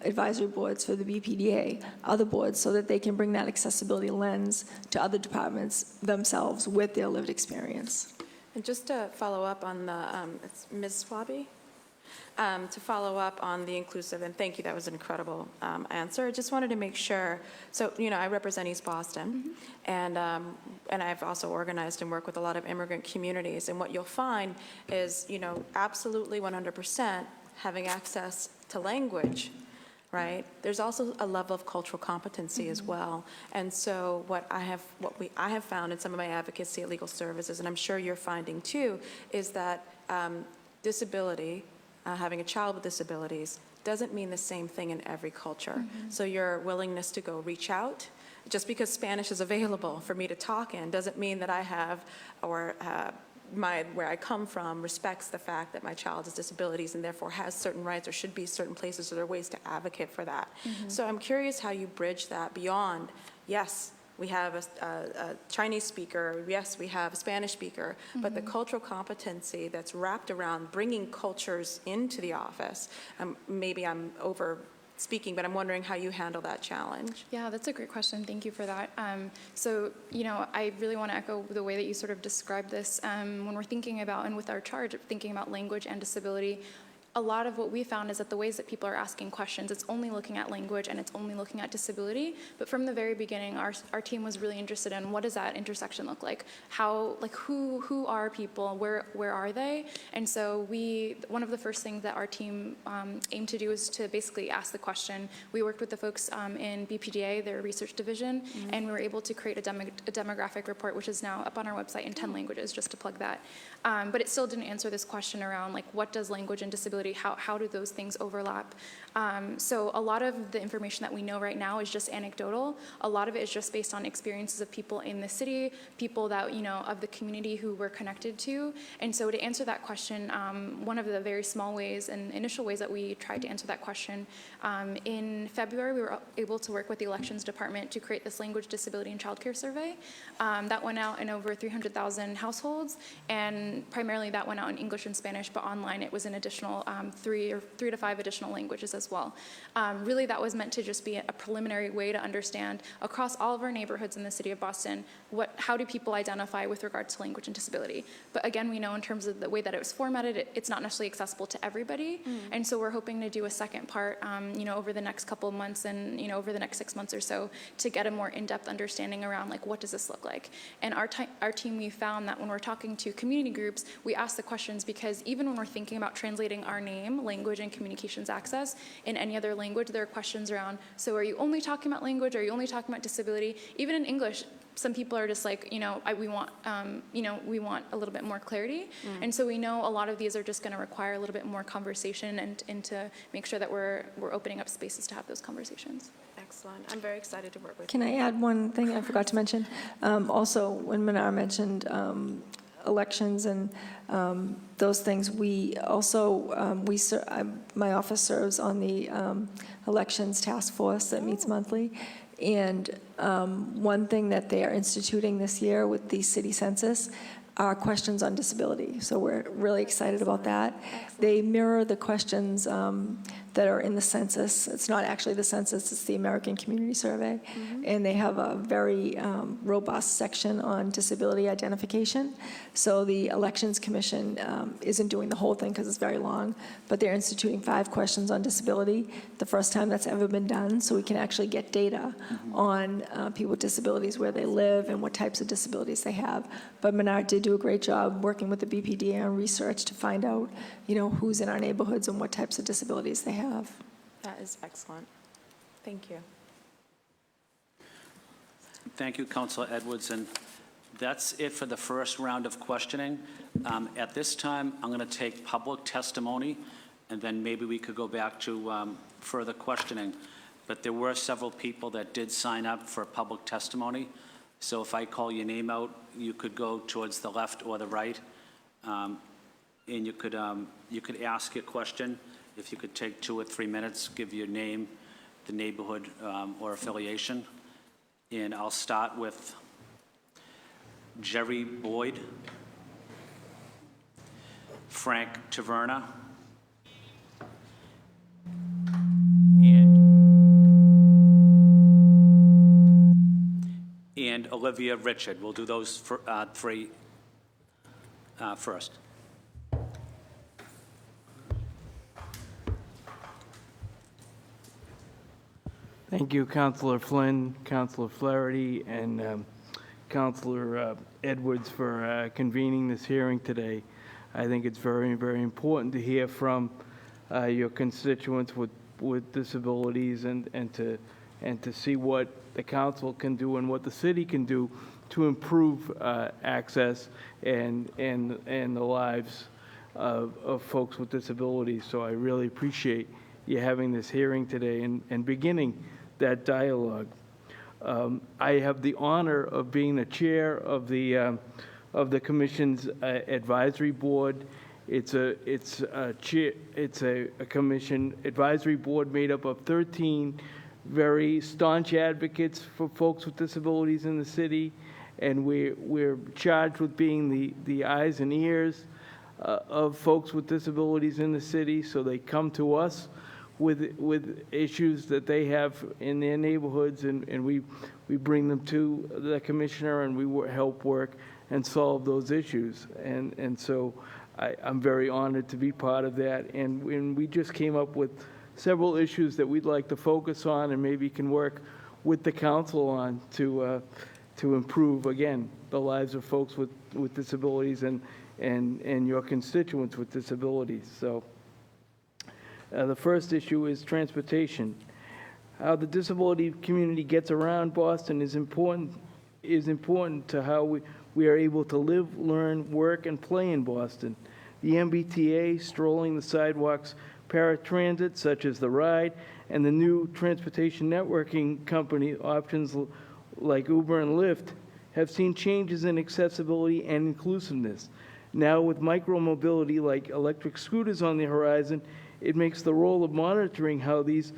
advisory boards for the BPDA, other boards, so that they can bring that accessibility lens to other departments themselves with their lived experience. And just to follow up on the, it's Ms. Swaby? To follow up on the inclusive, and thank you, that was an incredible answer. I just wanted to make sure, so, I represent East Boston, and I've also organized and worked with a lot of immigrant communities, and what you'll find is, absolutely 100% having access to language, right? There's also a level of cultural competency as well. And so what I have found in some of my advocacy at legal services, and I'm sure you're finding too, is that disability, having a child with disabilities, doesn't mean the same thing in every culture. So your willingness to go reach out, just because Spanish is available for me to talk in, doesn't mean that I have, or where I come from respects the fact that my child has disabilities and therefore has certain rights, or should be certain places, or there are ways to advocate for that. So I'm curious how you bridge that beyond, yes, we have a Chinese speaker, yes, we have a Spanish speaker, but the cultural competency that's wrapped around bringing cultures into the office, maybe I'm over speaking, but I'm wondering how you handle that challenge. Yeah, that's a great question. Thank you for that. So, I really want to echo the way that you sort of described this. When we're thinking about, and with our charge of thinking about language and disability, a lot of what we found is that the ways that people are asking questions, it's only looking at language and it's only looking at disability. But from the very beginning, our team was really interested in what does that intersection look like? How, like, who are people? Where are they? And so one of the first things that our team aimed to do is to basically ask the question. We worked with the folks in BPDA, their research division, and we were able to create a demographic report, which is now up on our website in 10 languages, just to plug that. But it still didn't answer this question around, like, what does language and disability, how do those things overlap? So a lot of the information that we know right now is just anecdotal. A lot of it is just based on experiences of people in the city, people that, of the community who we're connected to. And so to answer that question, one of the very small ways and initial ways that we tried to answer that question, in February, we were able to work with the elections department to create this language, disability, and childcare survey. That went out in over 300,000 households, and primarily that went out in English and Spanish, but online it was an additional 3 to 5 additional languages as well. Really, that was meant to just be a preliminary way to understand across all of our neighborhoods in the city of Boston, how do people identify with regard to language and disability. But again, we know in terms of the way that it was formatted, it's not necessarily accessible to everybody. And so we're hoping to do a second part, over the next couple of months and, over the next 6 months or so, to get a more in-depth understanding around, like, what does this look like? And our team, we found that when we're talking to community groups, we ask the questions because even when we're thinking about translating our name, language, and communications access in any other language, there are questions around, so are you only talking about language? Are you only talking about disability? Even in English, some people are just like, we want a little bit more clarity. And so we know a lot of these are just going to require a little bit more conversation and to make sure that we're opening up spaces to have those conversations. Excellent. I'm very excited to work with you. Can I add one thing I forgot to mention? Also, when Minar mentioned elections and those things. We also, my office serves on the elections task force that meets monthly. And one thing that they are instituting this year with the city census are questions on disability. So we're really excited about that. They mirror the questions that are in the census. It's not actually the census, it's the American Community Survey. And they have a very robust section on disability identification. So the Elections Commission isn't doing the whole thing because it's very long, but they're instituting 5 questions on disability, the first time that's ever been done, so we can actually get data on people with disabilities, where they live and what types of disabilities they have. But Menard did do a great job working with the BPDA on research to find out, who's in our neighborhoods and what types of disabilities they have. That is excellent. Thank you. Thank you, Councilor Edwards, and that's it for the first round of questioning. At this time, I'm going to take public testimony, and then maybe we could go back to further questioning. But there were several people that did sign up for public testimony, so if I call your name out, you could go towards the left or the right, and you could ask your question. If you could take 2 or 3 minutes, give your name, the neighborhood, or affiliation. And I'll start with Jerry Boyd, Frank Taverna, and Olivia Richard. We'll do those 3 first. Thank you, Councilor Flynn, Councilor Flaherty, and Councilor Edwards for convening this hearing today. I think it's very, very important to hear from your constituents with disabilities and to see what the council can do and what the city can do to improve access and the lives of folks with disabilities. So I really appreciate you having this hearing today and beginning that dialogue. I have the honor of being the chair of the commission's advisory board. It's a commission advisory board made up of 13 very staunch advocates for folks with disabilities in the city, and we're charged with being the eyes and ears of folks with disabilities in the city. So they come to us with issues that they have in their neighborhoods, and we bring them to the commissioner, and we help work and solve those issues. And so I'm very honored to be part of that. And we just came up with several issues that we'd like to focus on and maybe can work with the council on to improve, again, the lives of folks with disabilities and your constituents with disabilities. So the first issue is transportation. How the disability community gets around Boston is important to how we are able to live, learn, work, and play in Boston. The MBTA, strolling the sidewalks, paratransit, such as the Ride, and the new transportation networking company options like Uber and Lyft have seen changes in accessibility and inclusiveness. Now with micromobility like electric scooters on the horizon, it makes the role of monitoring how these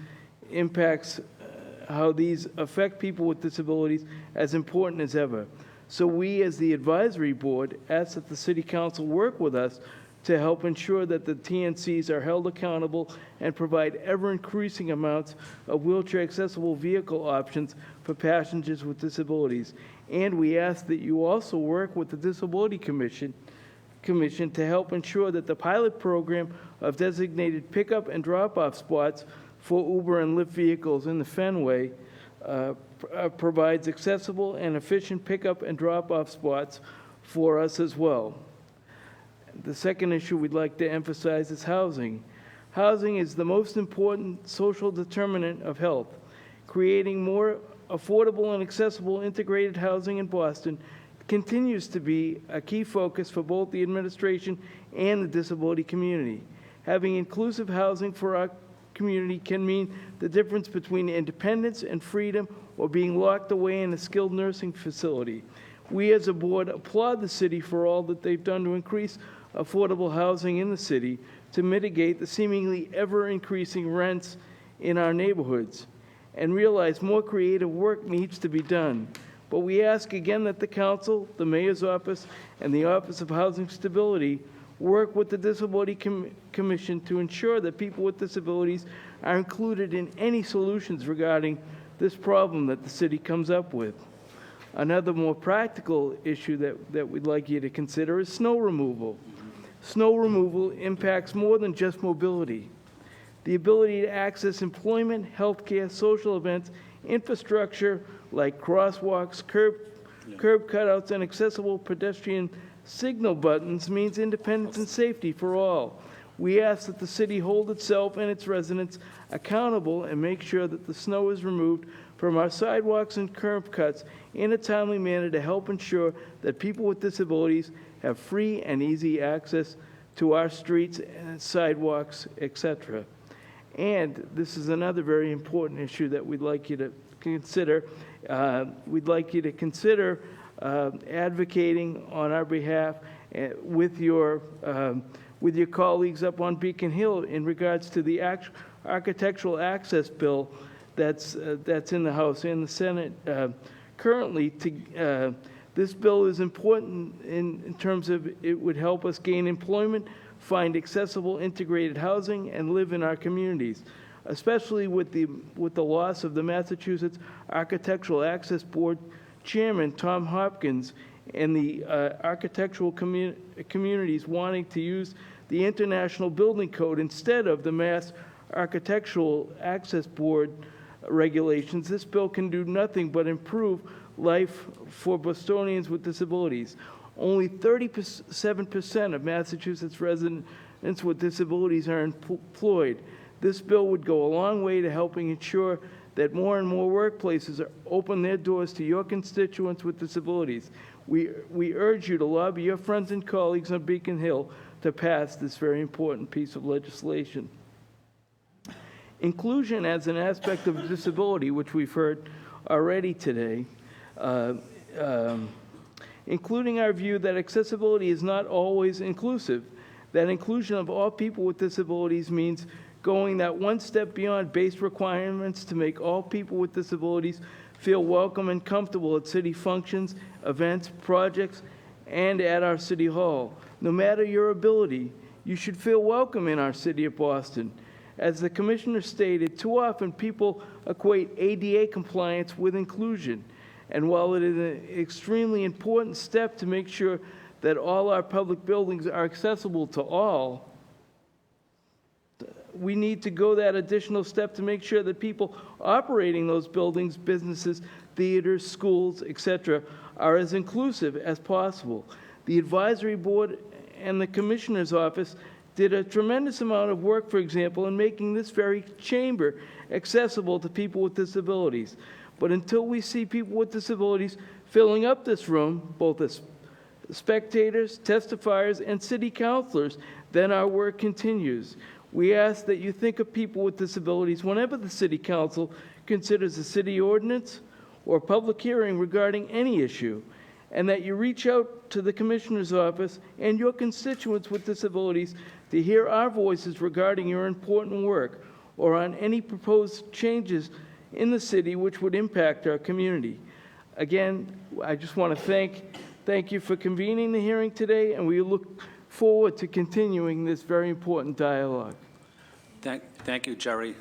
affect people with disabilities as important as ever. So we, as the advisory board, ask that the City Council work with us to help ensure that the TNCs are held accountable and provide ever-increasing amounts of wheelchair-accessible vehicle options for passengers with disabilities. And we ask that you also work with the Disability Commission to help ensure that the pilot program of designated pickup and drop-off spots for Uber and Lyft vehicles in the Fenway provides accessible and efficient pickup and drop-off spots for us as well. The second issue we'd like to emphasize is housing. Housing is the most important social determinant of health. Creating more affordable and accessible integrated housing in Boston continues to be a key focus for both the administration and the disability community. Having inclusive housing for our community can mean the difference between independence and freedom or being locked away in a skilled nursing facility. We as a board applaud the city for all that they've done to increase affordable housing in the city to mitigate the seemingly ever-increasing rents in our neighborhoods, and realize more creative work needs to be done. But we ask again that the council, the mayor's office, and the Office of Housing Stability work with the Disability Commission to ensure that people with disabilities are included in any solutions regarding this problem that the city comes up with. Another more practical issue that we'd like you to consider is snow removal. Snow removal impacts more than just mobility. The ability to access employment, healthcare, social events, infrastructure like crosswalks, curb cutouts, and accessible pedestrian signal buttons means independence and safety for all. We ask that the city hold itself and its residents accountable and make sure that the snow is removed from our sidewalks and curb cuts in a timely manner to help ensure that people with disabilities have free and easy access to our streets and sidewalks, etc. And this is another very important issue that we'd like you to consider. We'd like you to consider advocating on our behalf with your colleagues up on Beacon Hill in regards to the architectural access bill that's in the House and the Senate currently. This bill is important in terms of it would help us gain employment, find accessible integrated housing, and live in our communities, especially with the loss of the Massachusetts Architectural Access Board Chairman Tom Hopkins and the architectural communities wanting to use the International Building Code instead of the Mass Architectural Access Board regulations. This bill can do nothing but improve life for Bostonians with disabilities. Only 37% of Massachusetts residents with disabilities are employed. This bill would go a long way to helping ensure that more and more workplaces open their doors to your constituents with disabilities. We urge you to lobby your friends and colleagues on Beacon Hill to pass this very important piece of legislation. Inclusion as an aspect of disability, which we've heard already today, including our view that accessibility is not always inclusive, that inclusion of all people with disabilities means going that one step beyond base requirements to make all people with disabilities feel welcome and comfortable at city functions, events, projects, and at our city hall. No matter your ability, you should feel welcome in our city of Boston. As the commissioner stated, too often people equate ADA compliance with inclusion. And while it is an extremely important step to make sure that all our public buildings are accessible to all, we need to go that additional step to make sure that people operating those buildings, businesses, theaters, schools, etc., are as inclusive as possible. The advisory board and the commissioner's office did a tremendous amount of work, for example, in making this very chamber accessible to people with disabilities. But until we see people with disabilities filling up this room, both as spectators, testifiers, and city councilors, then our work continues. We ask that you think of people with disabilities whenever the city council considers a city ordinance or public hearing regarding any issue, and that you reach out to the commissioner's office and your constituents with disabilities to hear our voices regarding your important work or on any proposed changes in the city which would impact our community. Again, I just want to thank you for convening the hearing today, and we look forward to continuing this very important dialogue. Thank you, Jerry.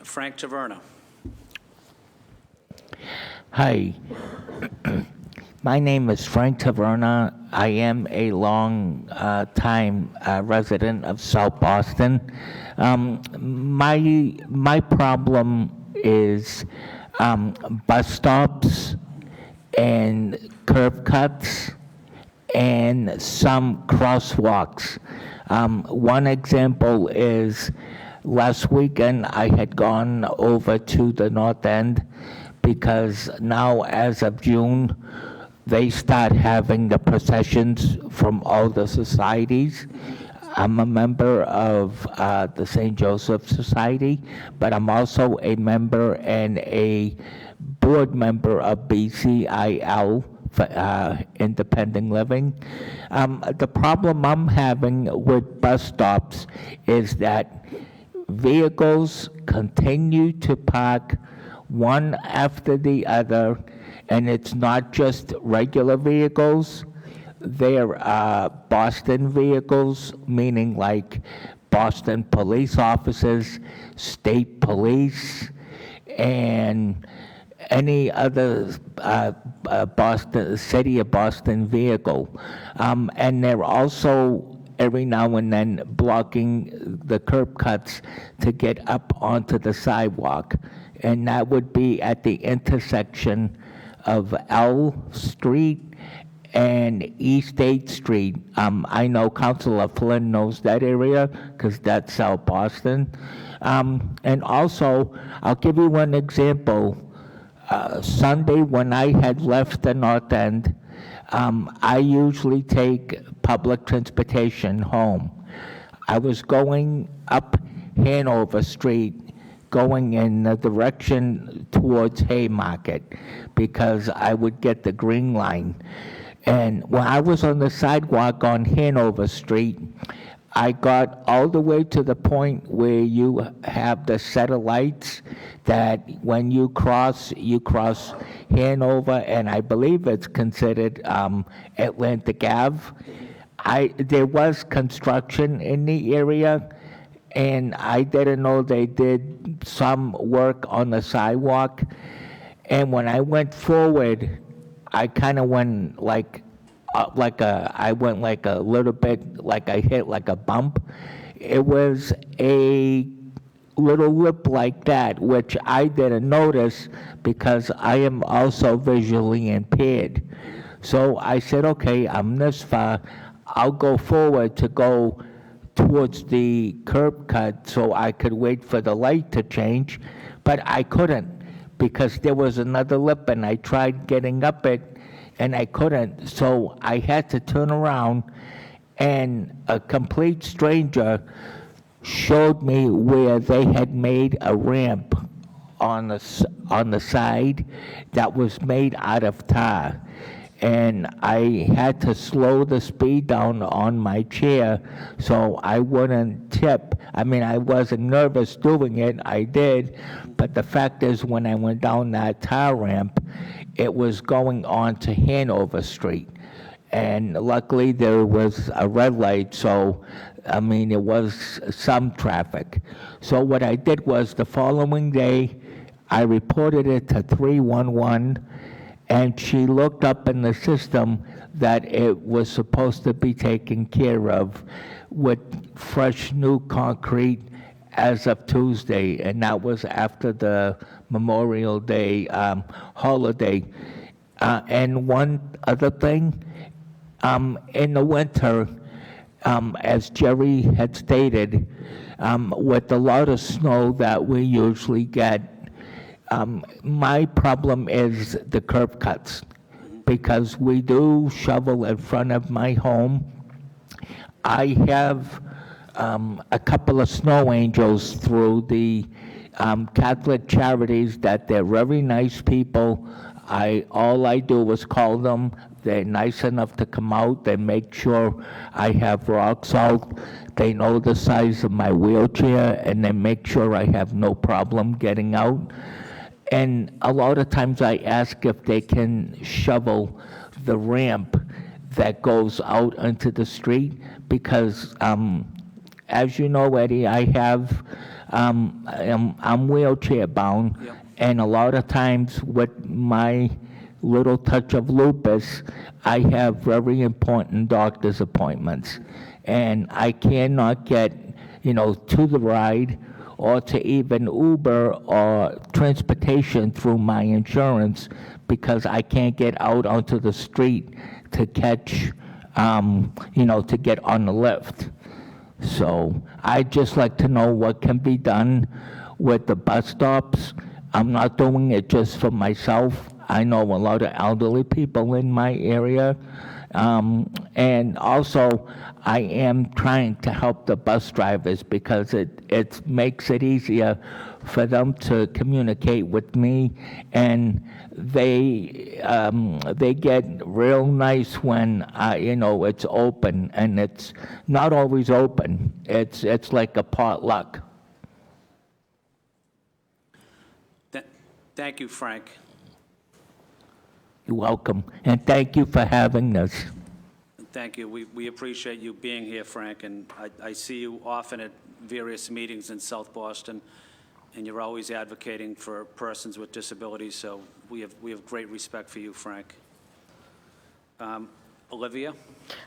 Frank Taverna. Hi, my name is Frank Taverna. I am a long-time resident of South Boston. My problem is bus stops and curb cuts and some crosswalks. One example is last weekend I had gone over to the North End because now, as of June, they start having the processions from all the societies. I'm a member of the St. Joseph Society, but I'm also a member and a board member of BCIL, for independent living. The problem I'm having with bus stops is that vehicles continue to park one after the other, and it's not just regular vehicles. They're Boston vehicles, meaning like Boston police officers, state police, and any other Boston, city of Boston vehicle. And they're also every now and then blocking the curb cuts to get up onto the sidewalk. And that would be at the intersection of L Street and East 8th Street. I know Councilor Flynn knows that area because that's South Boston. And also, I'll give you one example. Sunday, when I had left the North End, I usually take public transportation home. I was going up Hanover Street, going in the direction towards Haymarket, because I would get the Green Line. And when I was on the sidewalk on Hanover Street, I got all the way to the point where you have the set of lights that when you cross Hanover, and I believe it's considered Atlantic Ave. There was construction in the area, and I didn't know they did some work on the sidewalk. And when I went forward, I kind of went I went like a little bit, like I hit like a bump. It was a little lip like that, which I didn't notice because I am also visually impaired. So I said, okay, I'm this far, I'll go forward to go towards the curb cut so I could wait for the light to change, but I couldn't because there was another lip and I tried getting up it and I couldn't, so I had to turn around, and a complete stranger showed me where they had made a ramp on the side that was made out of tar. And I had to slow the speed down on my chair so I wouldn't tip. I mean, I wasn't nervous doing it, I did, but the fact is when I went down that tar ramp, it was going on to Hanover Street. And luckily there was a red light, so I mean, it was some traffic. So what I did was the following day, I reported it to 311, and she looked up in the system that it was supposed to be taken care of with fresh new concrete as of Tuesday, and that was after the Memorial Day holiday. And one other thing, in the winter, as Jerry had stated, with a lot of snow that we usually get, my problem is the curb cuts, because we do shovel in front of my home. I have a couple of snow angels through the Catholic Charities that they're very nice people. All I do is call them. They're nice enough to come out. They make sure I have rock salt. They know the size of my wheelchair, and they make sure I have no problem getting out. And a lot of times I ask if they can shovel the ramp that goes out into the street, because as you know, Eddie, I have, I'm wheelchair bound, and a lot of times with my little touch of lupus, I have very important doctor's appointments, and I cannot get, to the ride or to even Uber or transportation through my insurance because I can't get out onto the street to catch, to get on the lift. So I'd just like to know what can be done with the bus stops. I'm not doing it just for myself. I know a lot of elderly people in my area, And also, I am trying to help the bus drivers because it makes it easier for them to communicate with me, and they get real nice when it's open, and it's not always open. It's like a potluck. Thank you, Frank. You're welcome, and thank you for having this. Thank you. We appreciate you being here, Frank, and I see you often at various meetings in South Boston, and you're always advocating for persons with disabilities, so we have great respect for you, Frank. Olivia?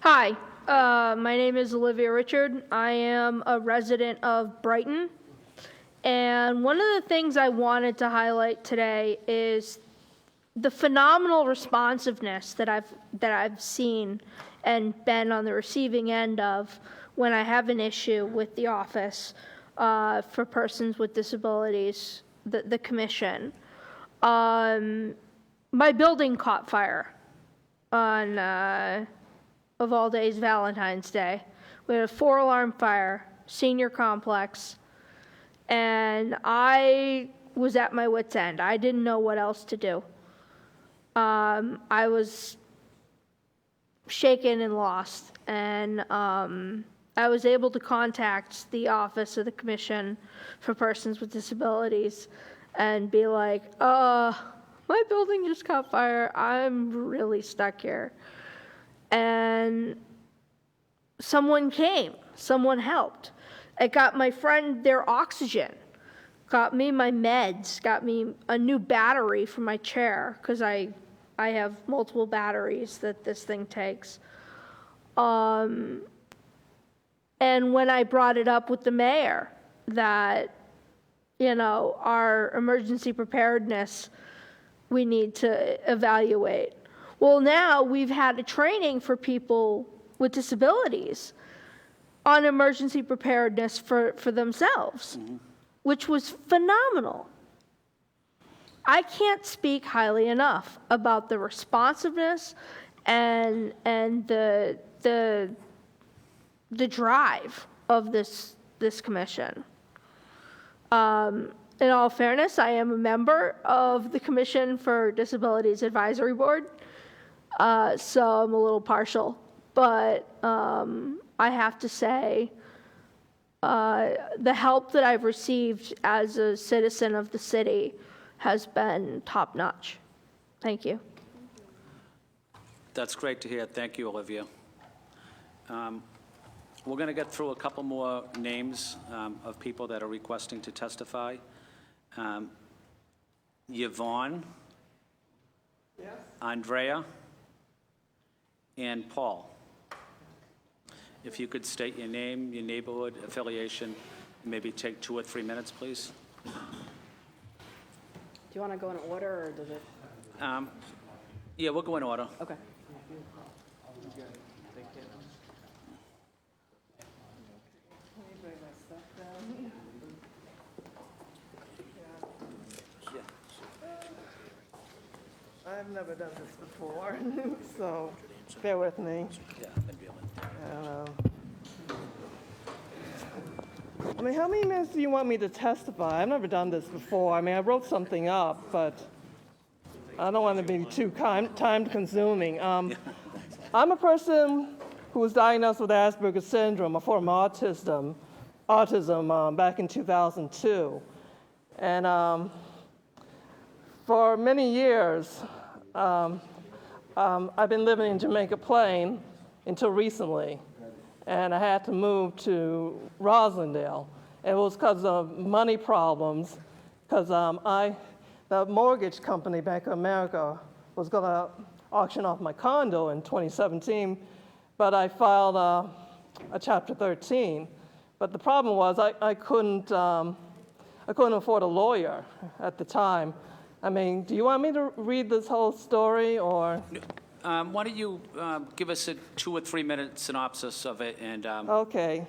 Hi, my name is Olivia Richard. I am a resident of Brighton. And one of the things I wanted to highlight today is the phenomenal responsiveness that I've seen and been on the receiving end of when I have an issue with the office for persons with disabilities, the commission. My building caught fire on, of all days, Valentine's Day. We had a 4-alarm fire, senior complex, and I was at my wit's end. I didn't know what else to do. I was shaken and lost, and I was able to contact the Office of the Commission for Persons with Disabilities and be like, my building just caught fire. I'm really stuck here. And someone came. Someone helped. It got my friend their oxygen, got me my meds, got me a new battery for my chair, because I have multiple batteries that this thing takes. And when I brought it up with the mayor that, our emergency preparedness, we need to evaluate. Well, now we've had a training for people with disabilities on emergency preparedness for themselves, which was phenomenal. I can't speak highly enough about the responsiveness and the drive of this commission. In all fairness, I am a member of the Commission for Disabilities Advisory Board, so I'm a little partial, but I have to say the help that I've received as a citizen of the city has been top-notch. Thank you. That's great to hear. Thank you, Olivia. We're going to get through a couple more names of people that are requesting to testify. Yvonne, yes. Andrea, and Paul. If you could state your name, your neighborhood, affiliation, maybe take 2 or 3 minutes, please. Do you want to go in order, or does it? Yeah, we'll go in order. Okay. I've never done this before, so bear with me. I mean, how many minutes do you want me to testify? I've never done this before. I mean, I wrote something up, but I don't want to be too time-consuming. I'm a person who was diagnosed with Asperger's syndrome, a form of autism back in 2002. And for many years, I've been living in Jamaica Plain until recently, and I had to move to Roslindale. It was because of money problems, because the mortgage company, Bank of America, was going to auction off my condo in 2017, but I filed a Chapter 13. But the problem was I couldn't afford a lawyer at the time. I mean, do you want me to read this whole story, or? Why don't you give us a 2 or 3 minute synopsis of it, and. Okay.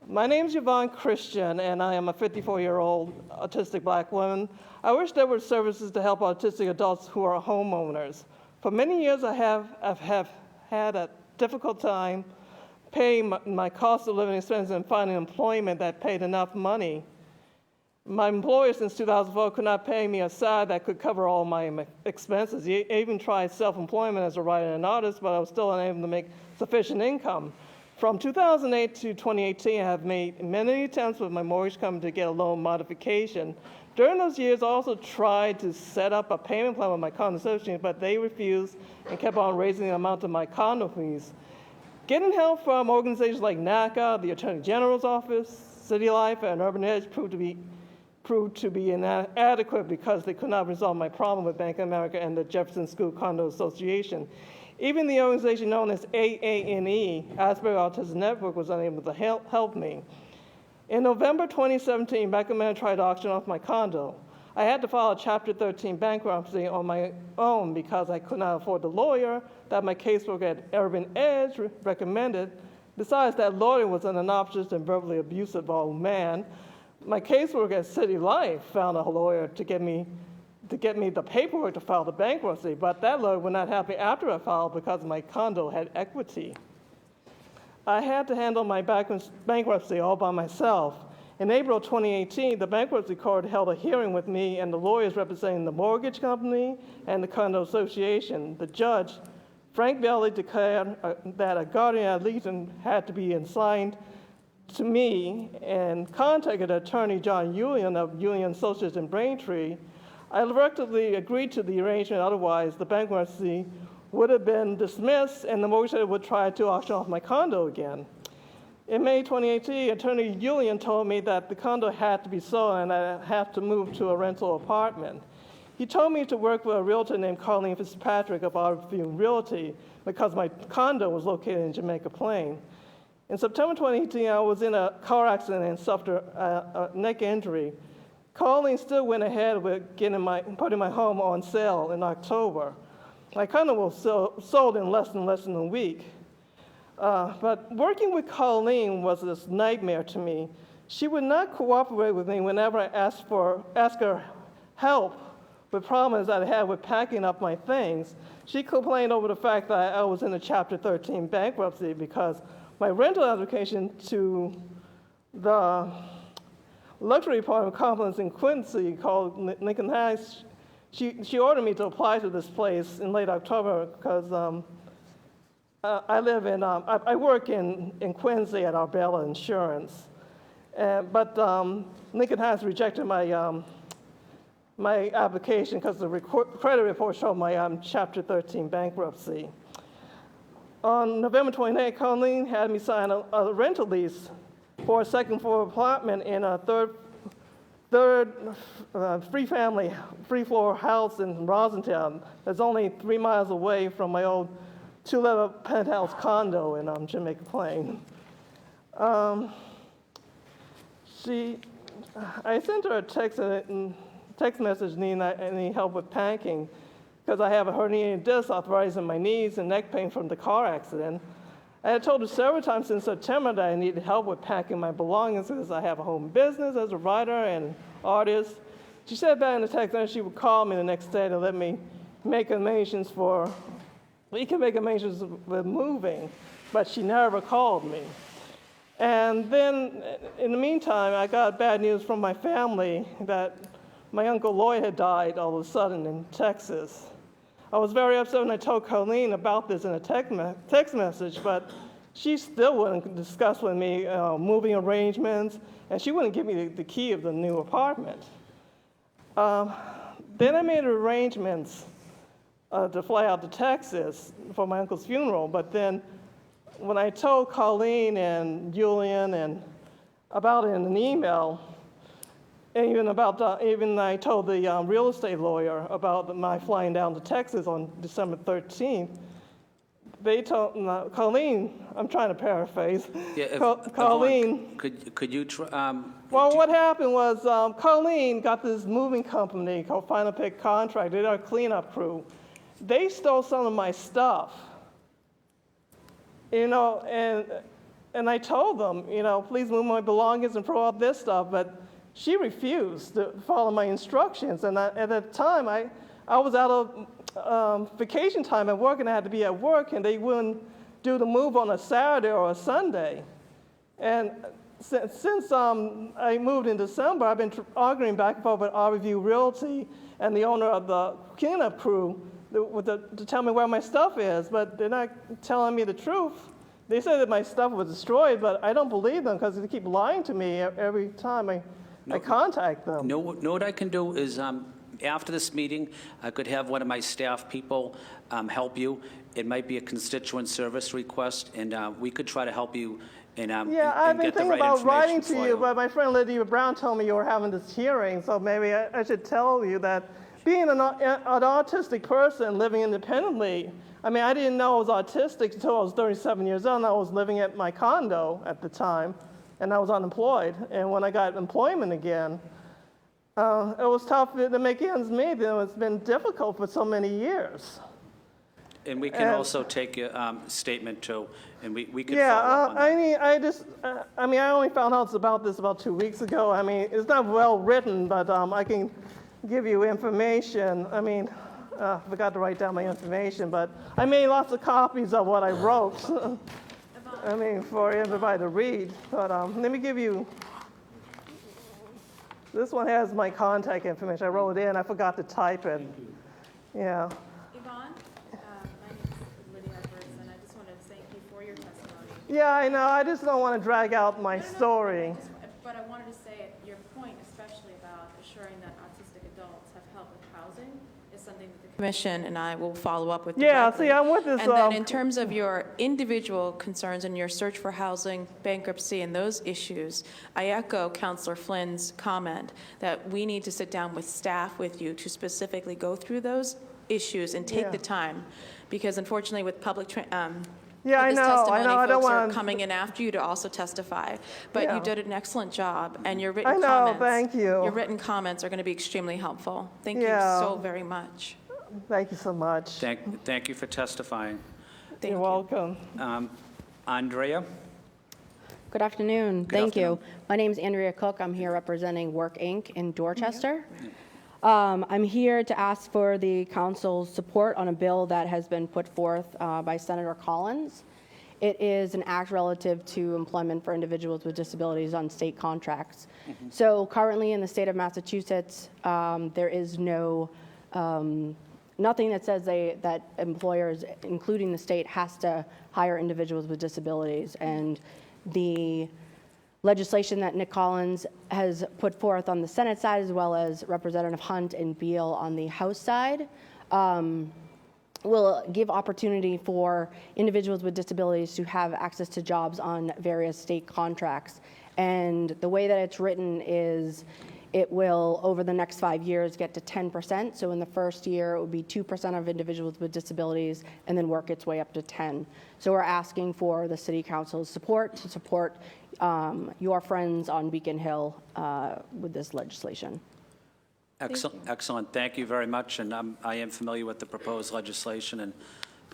My name's Yvonne Christian, and I am a 54-year-old autistic black woman. I wish there were services to help autistic adults who are homeowners. For many years, I have had a difficult time paying my cost of living expenses and finding employment that paid enough money. My employer since 2004 could not pay me a salary that could cover all my expenses. He even tried self-employment as a writer and artist, but I was still unable to make sufficient income. From 2008 to 2018, I have made many attempts with my mortgage company to get a loan modification. During those years, I also tried to set up a payment plan with my condo association, but they refused and kept on raising the amount of my condo fees. Getting help from organizations like NACA, the Attorney General's Office, City Life, and Urban Edge proved to be inadequate because they could not resolve my problem with Bank of America and the Jefferson School Condo Association. Even the organization known as AANE, Asperger Autism Network, was unable to help me. In November 2017, Bank of America tried to auction off my condo. I had to file a Chapter 13 bankruptcy on my own because I could not afford the lawyer that my caseworker at Urban Edge recommended. Besides, that lawyer was an obnoxious and verbally abusive old man. My caseworker at City Life found a lawyer to get me the paperwork to file the bankruptcy, but that lawyer would not have me after I filed because my condo had equity. I had to handle my bankruptcy all by myself. In April 2018, the bankruptcy court held a hearing with me and the lawyers representing the mortgage company and the condo association. The judge, Frank Bailey, declared that a guardian ad litem had to be assigned to me and contacted attorney John Yulian of Yulian Associates in Braintree. I reluctantly agreed to the arrangement, otherwise the bankruptcy would have been dismissed and the mortgage would try to auction off my condo again. In May 2018, attorney Yulian told me that the condo had to be sold and I'd have to move to a rental apartment. He told me to work with a realtor named Colleen Fitzpatrick of Arborview Realty because my condo was located in Jamaica Plain. In September 2018, I was in a car accident and suffered a neck injury. Colleen still went ahead with putting my home on sale in October. My condo was sold in less than a week. But working with Colleen was this nightmare to me. She would not cooperate with me whenever I asked her help with problems that I had with packing up my things. She complained over the fact that I was in a Chapter 13 bankruptcy because my rental application to the luxury apartment complex in Quincy called Lincoln Heights, she ordered me to apply to this place in late October because I work in Quincy at Arbella Insurance. But Lincoln Heights rejected my application because the credit report showed my Chapter 13 bankruptcy. On November 28, Colleen had me sign a rental lease for a second-floor apartment in a third free-floor house in Rosentown that's only 3 miles away from my old two-level penthouse condo in Jamaica Plain. I sent her a text message needing any help with packing because I have a herniated disc, arthritis in my knees, and neck pain from the car accident. I had told her several times since September that I needed help with packing my belongings because I have a home business as a writer and artist. She said back in the text that she would call me the next day to let me make arrangements with moving, but she never called me. And then, in the meantime, I got bad news from my family that my Uncle Lloyd had died all of a sudden in Texas. I was very upset when I told Colleen about this in a text message, but she still wouldn't discuss with me moving arrangements, and she wouldn't give me the key of the new apartment. Then I made arrangements to fly out to Texas for my uncle's funeral, but then when I told Colleen and Julian and about it in an email, and even I told the real estate lawyer about my flying down to Texas on December 13th, they told Colleen, I'm trying to paraphrase, Colleen. Could you try? Well, what happened was Colleen got this moving company called Final Pick Contract. They did our cleanup crew. They stole some of my stuff, and I told them, please move my belongings and throw out this stuff, but she refused to follow my instructions. And at that time, I was out of vacation time at work, and I had to be at work, and they wouldn't do the move on a Saturday or a Sunday. And since I moved in December, I've been arguing back and forth with R-Review Realty and the owner of the cleanup crew to tell me where my stuff is, but they're not telling me the truth. They said that my stuff was destroyed, but I don't believe them because they keep lying to me every time I contact them. Know what I can do is, after this meeting, I could have one of my staff people help you. It might be a constituent service request, and we could try to help you and, Yeah, I've and been get the thinking right about writing information to for you, but my friend Lydia Brown told me you were having this hearing, so maybe I should tell you that being an autistic person living independently, I mean, I didn't know I was autistic until I was 37 years old, and I was living at my condo at the time, and I was unemployed. And when I got employment again, it was tough to make ends meet, and it's been difficult for so many years. And we can also take your statement too, and we can Yeah, follow up on that. I only found out about this about 2 weeks ago. I mean, it's not well written, but I can give you information. I mean, I forgot to write down my information, but I made lots of copies of what I wrote. I mean, for everybody to read. But let me give you, this one has my contact information. I wrote it in, I forgot to type it. Yeah. Yvonne, my name is Lydia Edwards, and I just wanted to thank you for your testimony. Yeah, I know. I just don't want to drag out my story. But I wanted to say your point, especially about assuring that autistic adults have help with housing, is something that the Commission and I will follow up with. Yeah, directly. see, I'm with this. And then in terms of your individual concerns and your search for housing, bankruptcy, and those issues, I echo Councilor Flynn's comment that we need to sit down with staff with you to specifically go through those issues and take the time, because unfortunately with public Yeah, I with this know. testimony, I don't folks are want. coming in after you to also testify. But Yeah. you did an excellent job, and your written I know, comments. thank you. Your written comments are going to be extremely helpful. Thank Yeah. you so very much. Thank you so much. Thank you for testifying. Thank You're you. welcome. Andrea? Good afternoon. Good Thank afternoon. you. My name is Andrea Cook. I'm here representing Work Inc. in Dorchester. I'm here to ask for the council's support on a bill that has been put forth by Senator Collins. It is an act relative to employment for individuals with disabilities on state contracts. So currently in the state of Massachusetts, there is nothing that says that employers, including the state, has to hire individuals with disabilities. And the legislation that Nick Collins has put forth on the Senate side, as well as Representative Hunt and Beal on the House side, will give opportunity for individuals with disabilities to have access to jobs on various state contracts. And the way that it's written is it will, over the next 5 years, get to 10%. So in the first year, it would be 2% of individuals with disabilities, and then work its way up to 10. So we're asking for the City Council's support to support your friends on Beacon Hill with this legislation. Excellent. Thank you very much. And I am familiar with the proposed legislation, and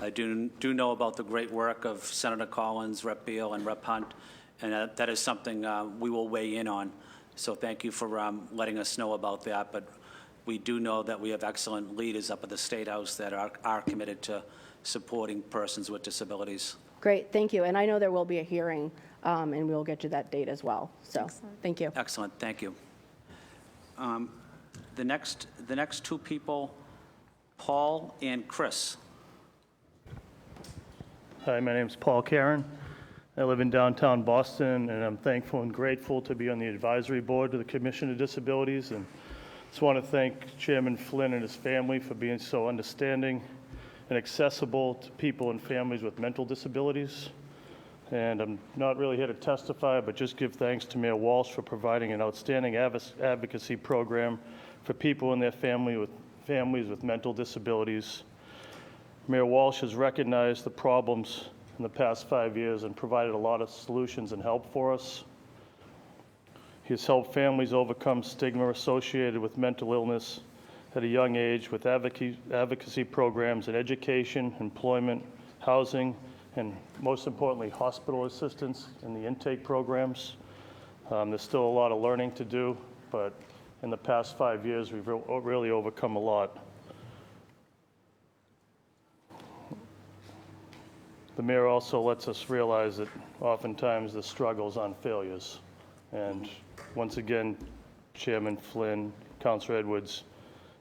I do know about the great work of Senator Collins, Rep. Beal, and Rep. Hunt, and that is something we will weigh in on. So thank you for letting us know about that. But we do know that we have excellent leaders up at the State House that are committed to supporting persons with disabilities. Great, thank you. And I know there will be a hearing, and we'll get you that date as well. So, thank you. Excellent. Thank you. The next two people, Paul and Chris. Hi, my name's Paul Karen. I live in downtown Boston, and I'm thankful and grateful to be on the advisory board to the Commission of Disabilities. And just want to thank Chairman Flynn and his family for being so understanding and accessible to people and families with mental disabilities. And I'm not really here to testify, but just give thanks to Mayor Walsh for providing an outstanding advocacy program for people and their families with mental disabilities. Mayor Walsh has recognized the problems in the past 5 years and provided a lot of solutions and help for us. He has helped families overcome stigma associated with mental illness at a young age with advocacy programs in education, employment, housing, and most importantly, hospital assistance in the intake programs. There's still a lot of learning to do, but in the past 5 years, we've really overcome a lot. the mayor also lets us realize that oftentimes the struggle's on failures. And once again, Chairman Flynn, Councilor Edwards,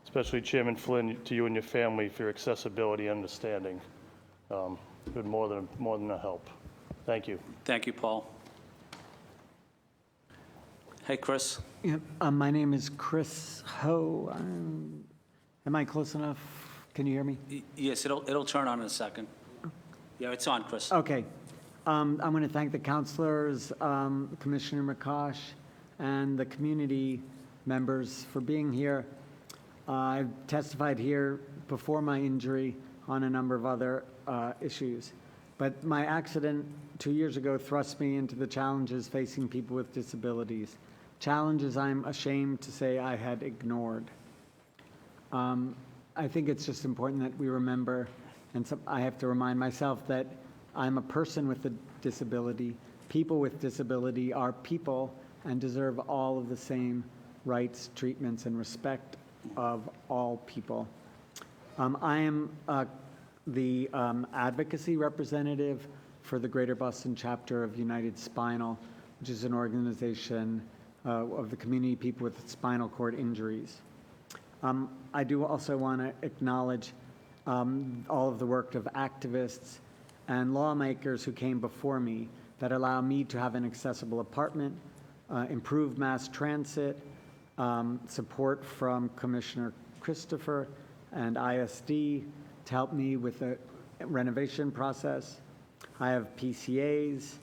especially Chairman Flynn, to you and your family for your accessibility and understanding. Been more than a help. Thank you. Thank you, Paul. Hey, Chris. Yep, my name is Chris Ho. Am I close enough? Can you hear me? Yes, it'll turn on in a second. Yeah, it's on, Chris. Okay. I'm going to thank the councilors, Commissioner McCosh, and the community members for being here. I've testified here before my injury on a number of other issues. But my accident 2 years ago thrust me into the challenges facing people with disabilities, challenges I'm ashamed to say I had ignored. I think it's just important that we remember, and I have to remind myself that I'm a person with a disability. People with disability are people and deserve all of the same rights, treatments, and respect of all people. I am the advocacy representative for the Greater Boston chapter of United Spinal, which is an organization of the community of people with spinal cord injuries. I do also want to acknowledge all of the work of activists and lawmakers who came before me that allow me to have an accessible apartment, improved mass transit, support from Commissioner Christopher and ISD to help me with the renovation process. I have PCAs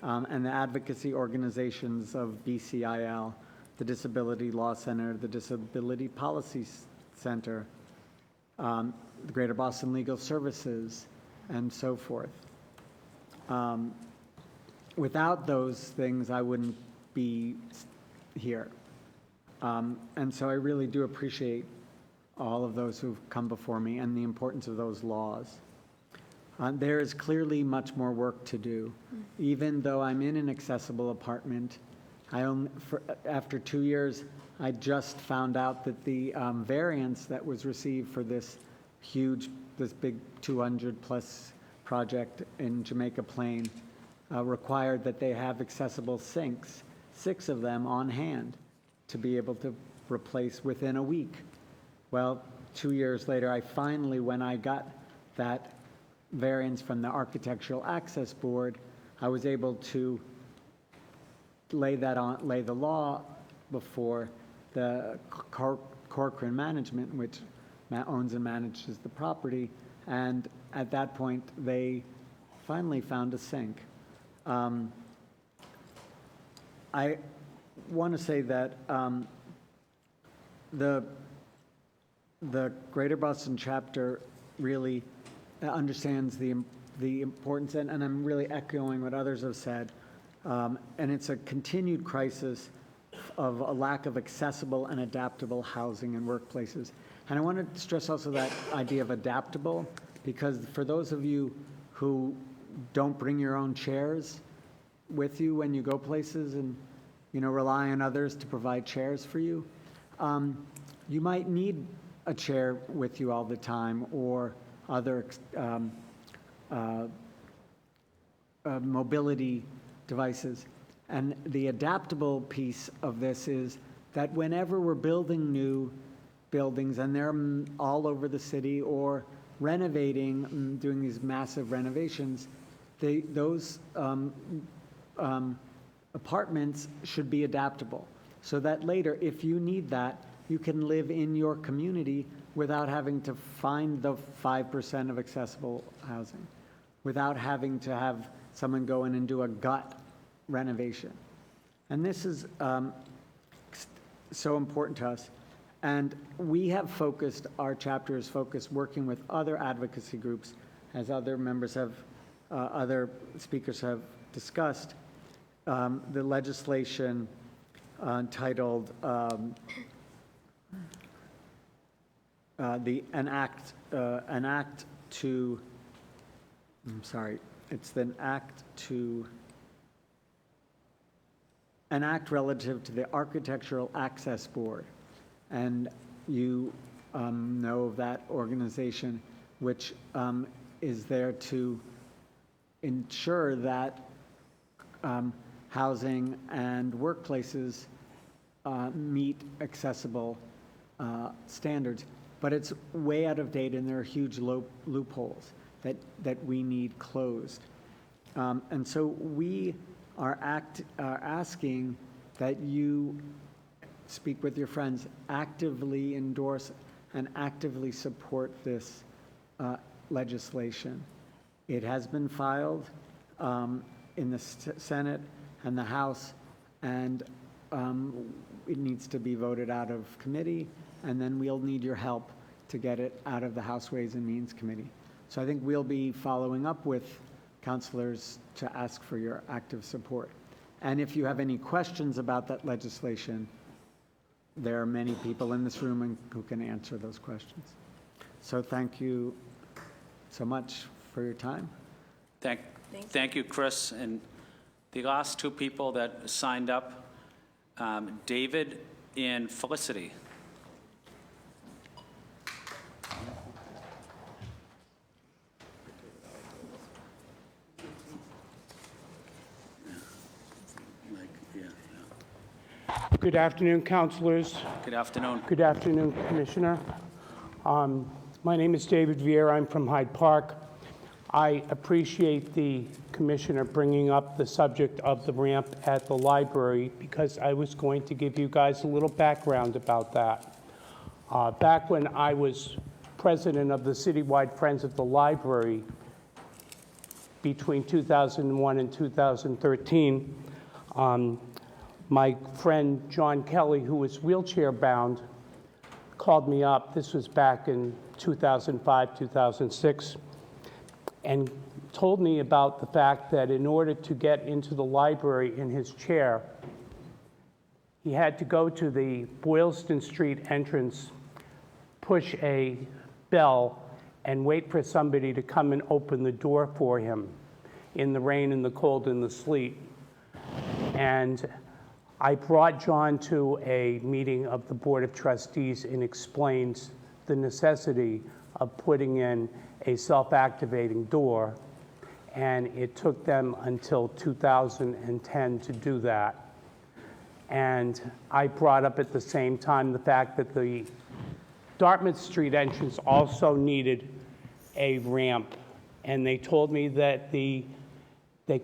and the advocacy organizations of BCIL, the Disability Law Center, the Disability Policy Center, the Greater Boston Legal Services, and so forth. Without those things, I wouldn't be here. And so I really do appreciate all of those who've come before me and the importance of those laws. There is clearly much more work to do. Even though I'm in an accessible apartment, after 2 years, I just found out that the variance that was received for this big 200-plus project in Jamaica Plain required that they have accessible sinks, 6 of them on hand, to be able to replace within a week. Well, 2 years later, when I got that variance from the Architectural Access Board, I was able to lay the law before the Corcoran Management, which owns and manages the property, and at that point, they finally found a sink. I want to say that the Greater Boston chapter really understands the importance, and I'm really echoing what others have said, and it's a continued crisis of a lack of accessible and adaptable housing and workplaces. And I want to stress also that idea of adaptable, because for those of you who don't bring your own chairs with you when you go places and rely on others to provide chairs for you, you might need a chair with you all the time, or other mobility devices. And the adaptable piece of this is that whenever we're building new buildings, and they're all over the city, or renovating, doing these massive renovations, those apartments should be adaptable, so that later, if you need that, you can live in your community without having to find the 5% of accessible housing, without having to have someone go in and do a gut renovation. And this is so important to us. And we have focused, our chapter is focused, working with other advocacy groups, as other members have, other speakers have discussed, the legislation titled an act relative to the Architectural Access Board. And you know of that organization, which is there to ensure that housing and workplaces meet accessible standards. But it's way out of date, and there are huge loopholes that we need closed. And so we are asking that you speak with your friends, actively endorse and actively support this legislation. It has been filed in the Senate and the House, and it needs to be voted out of committee, and then we'll need your help to get it out of the House Ways and Means Committee. So I think we'll be following up with councilors to ask for your active support. And if you have any questions about that legislation, there are many people in this room who can answer those questions. So thank you so much for your time. Thank you, Chris. And the last two people that signed up, David and Felicity. Good afternoon, councilors. Good afternoon. Good afternoon, Commissioner. My name is David Vieira. I'm from Hyde Park. I appreciate the Commissioner bringing up the subject of the ramp at the library, because I was going to give you guys a little background about that. Back when I was president of the Citywide Friends of the Library between 2001 and 2013, my friend John Kelly, who was wheelchair-bound, called me up. This was back in 2005, 2006, and told me about the fact that in order to get into the library in his chair, he had to go to the Boylston Street entrance, push a bell, and wait for somebody to come and open the door for him in the rain and the cold and the sleet. And I brought John to a meeting of the Board of Trustees and explained the necessity of putting in a self-activating door, and it took them until 2010 to do that. And I brought up at the same time the fact that the Dartmouth Street entrance also needed a ramp, and they told me that they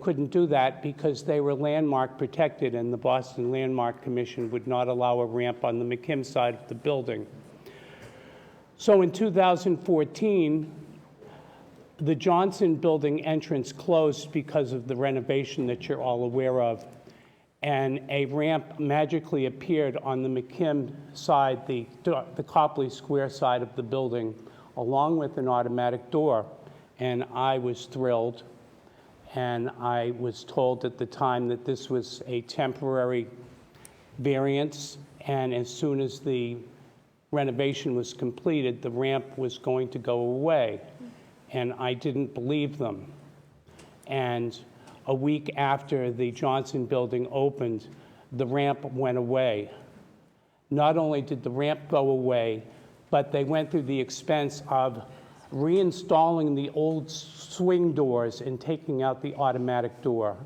couldn't do that because they were landmark protected, and the Boston Landmark Commission would not allow a ramp on the McKim side of the building. So in 2014, the Johnson Building entrance closed because of the renovation that you're all aware of, and a ramp magically appeared on the McKim side, the Copley Square side of the building, along with an automatic door, and I was thrilled. And I was told at the time that this was a temporary variance, and as soon as the renovation was completed, the ramp was going to go away. And I didn't believe them. And a week after the Johnson Building opened, the ramp went away. Not only did the ramp go away, but they went through the expense of reinstalling the old swing doors and taking out the automatic door.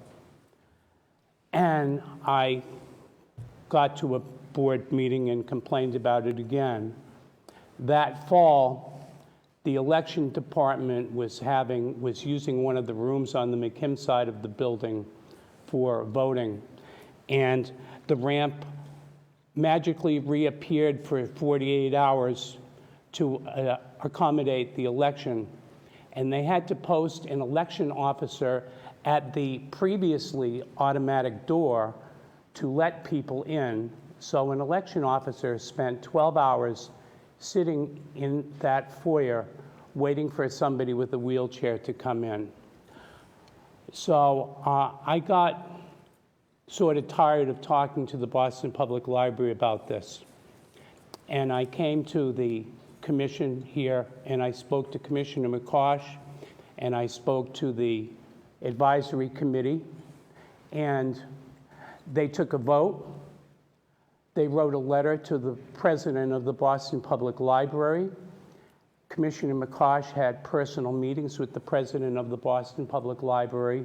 And I got to a board meeting and complained about it again. That fall, the election department was using one of the rooms on the McKim side of the building for voting, and the ramp magically reappeared for 48 hours to accommodate the election, and they had to post an election officer at the previously automatic door to let people in. So an election officer spent 12 hours sitting in that foyer waiting for somebody with a wheelchair to come in. So I got sort of tired of talking to the Boston Public Library about this, and I came to the commission here, and I spoke to Commissioner McCosh, and I spoke to the advisory committee, and they took a vote. They wrote a letter to the president of the Boston Public Library. Commissioner McCosh had personal meetings with the president of the Boston Public Library,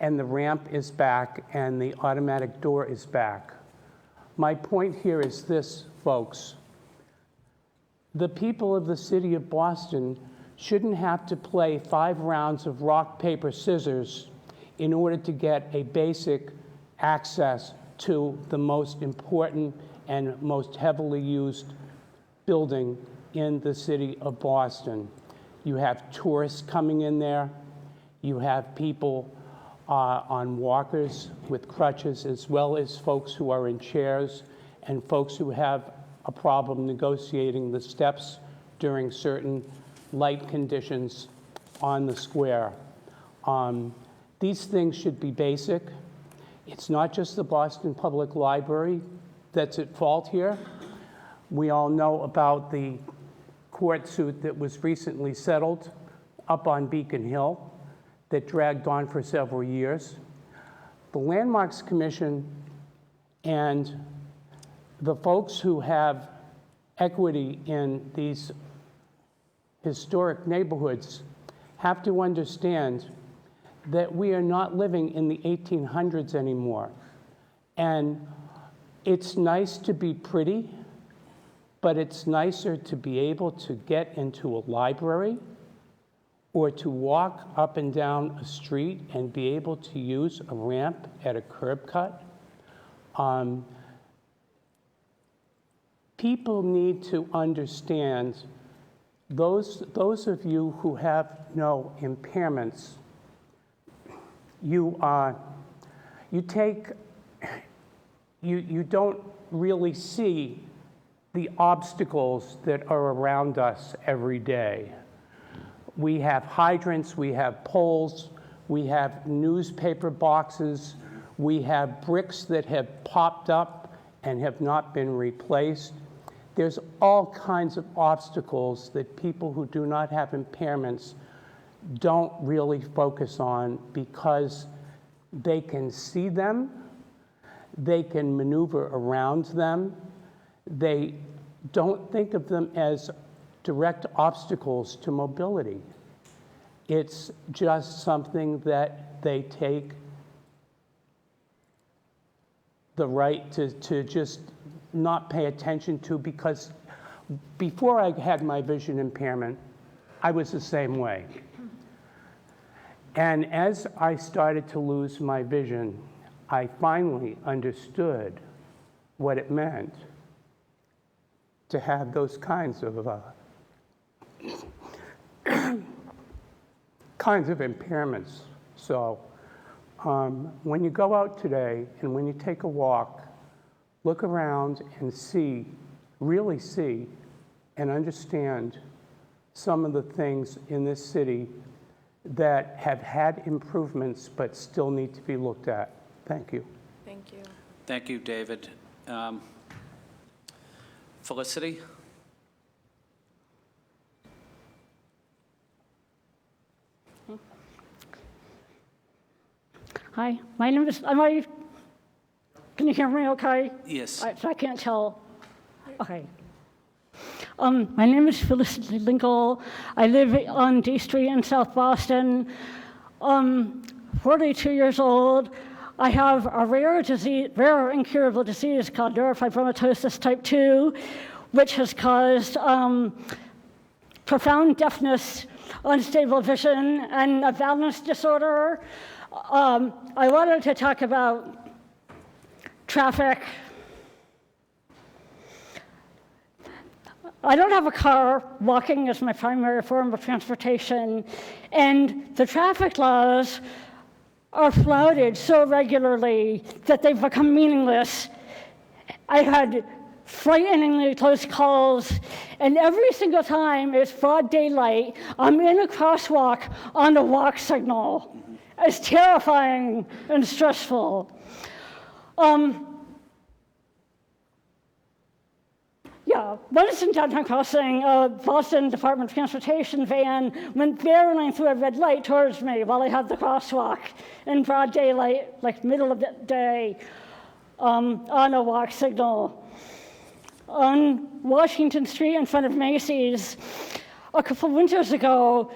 and the ramp is back and the automatic door is back. My point here is this, folks. The people of the city of Boston shouldn't have to play 5 rounds of rock, paper, scissors in order to get a basic access to the most important and most heavily used building in the city of Boston. You have tourists coming in there. You have people on walkers with crutches, as well as folks who are in chairs and folks who have a problem negotiating the steps during certain light conditions on the square. These things should be basic. It's not just the Boston Public Library that's at fault here. We all know about the court suit that was recently settled up on Beacon Hill that dragged on for several years. The Landmarks Commission and the folks who have equity in these historic neighborhoods have to understand that we are not living in the 1800s anymore. And it's nice to be pretty, but it's nicer to be able to get into a library or to walk up and down a street and be able to use a ramp at a curb cut. People need to understand, those of you who have no impairments, you don't really see the obstacles that are around us every day. We have hydrants, we have poles, we have newspaper boxes, we have bricks that have popped up and have not been replaced. There's all kinds of obstacles that people who do not have impairments don't really focus on because they can see them, they can maneuver around them, they don't think of them as direct obstacles to mobility. It's just something that they take the right to just not pay attention to, because before I had my vision impairment, I was the same way. And as I started to lose my vision, I finally understood what it meant to have those kinds of impairments. So when you go out today and when you take a walk, look around and see, really see, and understand some of the things in this city that have had improvements but still need to be looked at. Thank you. Thank you. Thank you, David. Felicity? Hi, my name is, can you hear me okay? Yes. I can't tell. Okay. My name is Felicity Linkle. I live on D Street in South Boston. 42 years old. I have a rare incurable disease called neurofibromatosis type 2, which has caused profound deafness, unstable vision, and a balance disorder. I wanted to talk about traffic. I don't have a car. Walking is my primary form of transportation, and the traffic laws are flouted so regularly that they've become meaningless. I had frighteningly close calls, and every single time it's broad daylight, I'm in a crosswalk on a walk signal. It's terrifying and stressful. Once in downtown crossing, a Boston Department of Transportation van went barreling through a red light towards me while I had the crosswalk in broad daylight, like middle of the day, on a walk signal. On Washington Street in front of Macy's, a couple winters ago,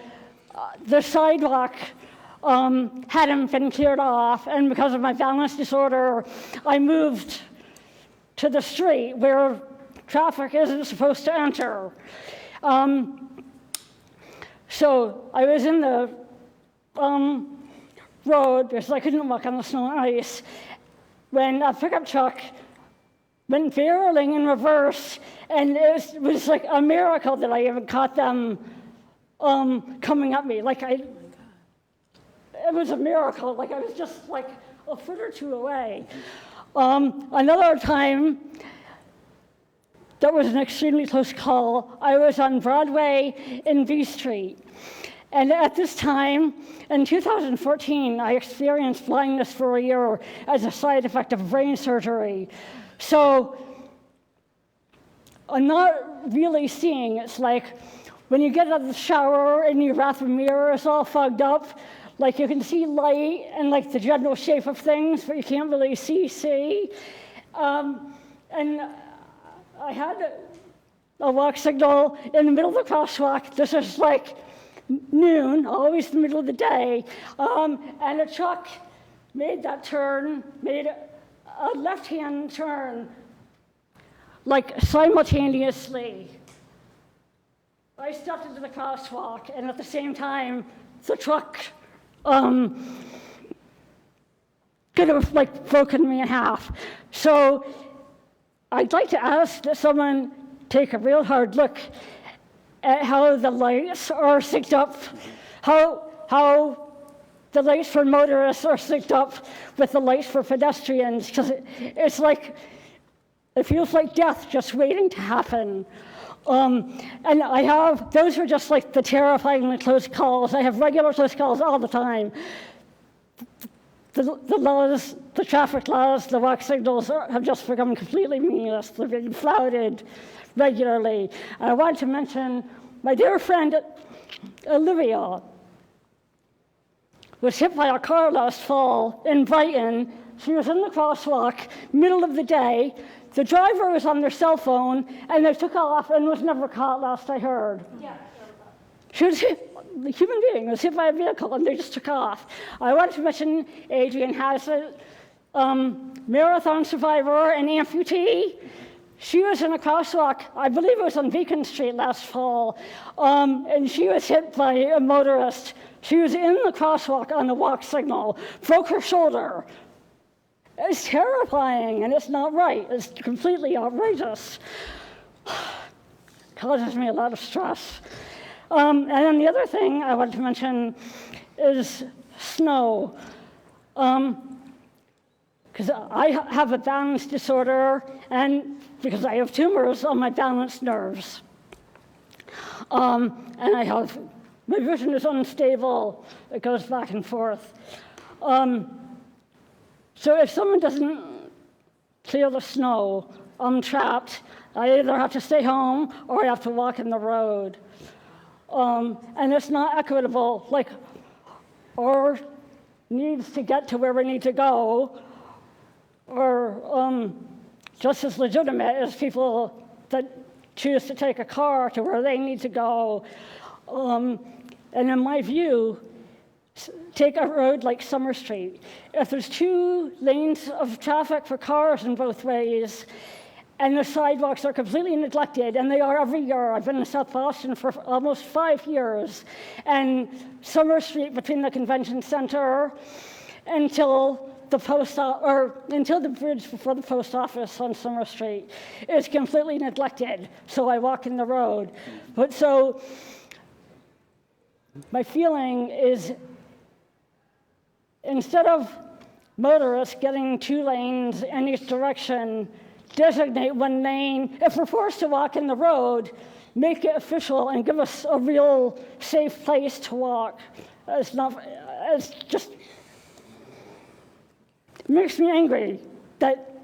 the sidewalk hadn't been cleared off, and because of my balance disorder, I moved to the street where traffic isn't supposed to enter. So I was in the road because I couldn't walk on the snow and ice when a pickup truck went barreling in reverse, and it was like a miracle that I even caught them coming at me. It was a miracle. Like I was just like a foot or two away. Another time, that was an extremely close call. I was on Broadway in B Street. And at this time, in 2014, I experienced blindness for a year as a side effect of brain surgery. So I'm not really seeing. It's like when you get out of the shower and your bathroom mirror is all fogged up, like you can see light and like the general shape of things, but you can't really see. And I had a walk signal in the middle of the crosswalk. This is like noon, always the middle of the day, and a truck made that turn, made a left-hand turn, like simultaneously. I stepped into the crosswalk, and at the same time, the truck could have like broken me in half. So I'd like to ask that someone take a real hard look at how the lights are synced up, how the lights for motorists are synced up with the lights for pedestrians, because it's like, it feels like death just waiting to happen. And those are just like the terrifyingly close calls. I have regular close calls all the time. The laws, the traffic laws, the walk signals have just become completely meaningless. They're being flouted regularly. I want to mention my dear friend Olivia was hit by a car last fall in Brighton. She was in the crosswalk, middle of the day. The driver was on their cell phone, and they took off and was never caught, last I heard. Yeah. She was hit, a human being was hit by a vehicle, and they just took off. I want to mention Adrian Hassett, marathon survivor and amputee. She was in a crosswalk, I believe it was on Beacon Street last fall, and she was hit by a motorist. She was in the crosswalk on the walk signal, broke her shoulder. It's terrifying, and it's not right. It's completely outrageous. Causes me a lot of stress. And then the other thing I want to mention is snow. Because I have a balance disorder, and because I have tumors on my balance nerves. And my vision is unstable. It goes back and forth. So if someone doesn't clear the snow, I'm trapped. I either have to stay home or I have to walk in the road. And it's not equitable. Like, our needs to get to where we need to go are just as legitimate as people that choose to take a car to where they need to go. And in my view, take a road like Summer Street. If there's 2 lanes of traffic for cars in both ways, and the sidewalks are completely neglected, and they are every year. I've been in South Boston for almost 5 years, and Summer Street between the convention center until the bridge before the post office on Summer Street is completely neglected. So I walk in the road. But so my feeling is, instead of motorists getting 2 lanes in each direction, designate 1 lane. If we're forced to walk in the road, make it official and give us a real safe place to walk. It makes me angry that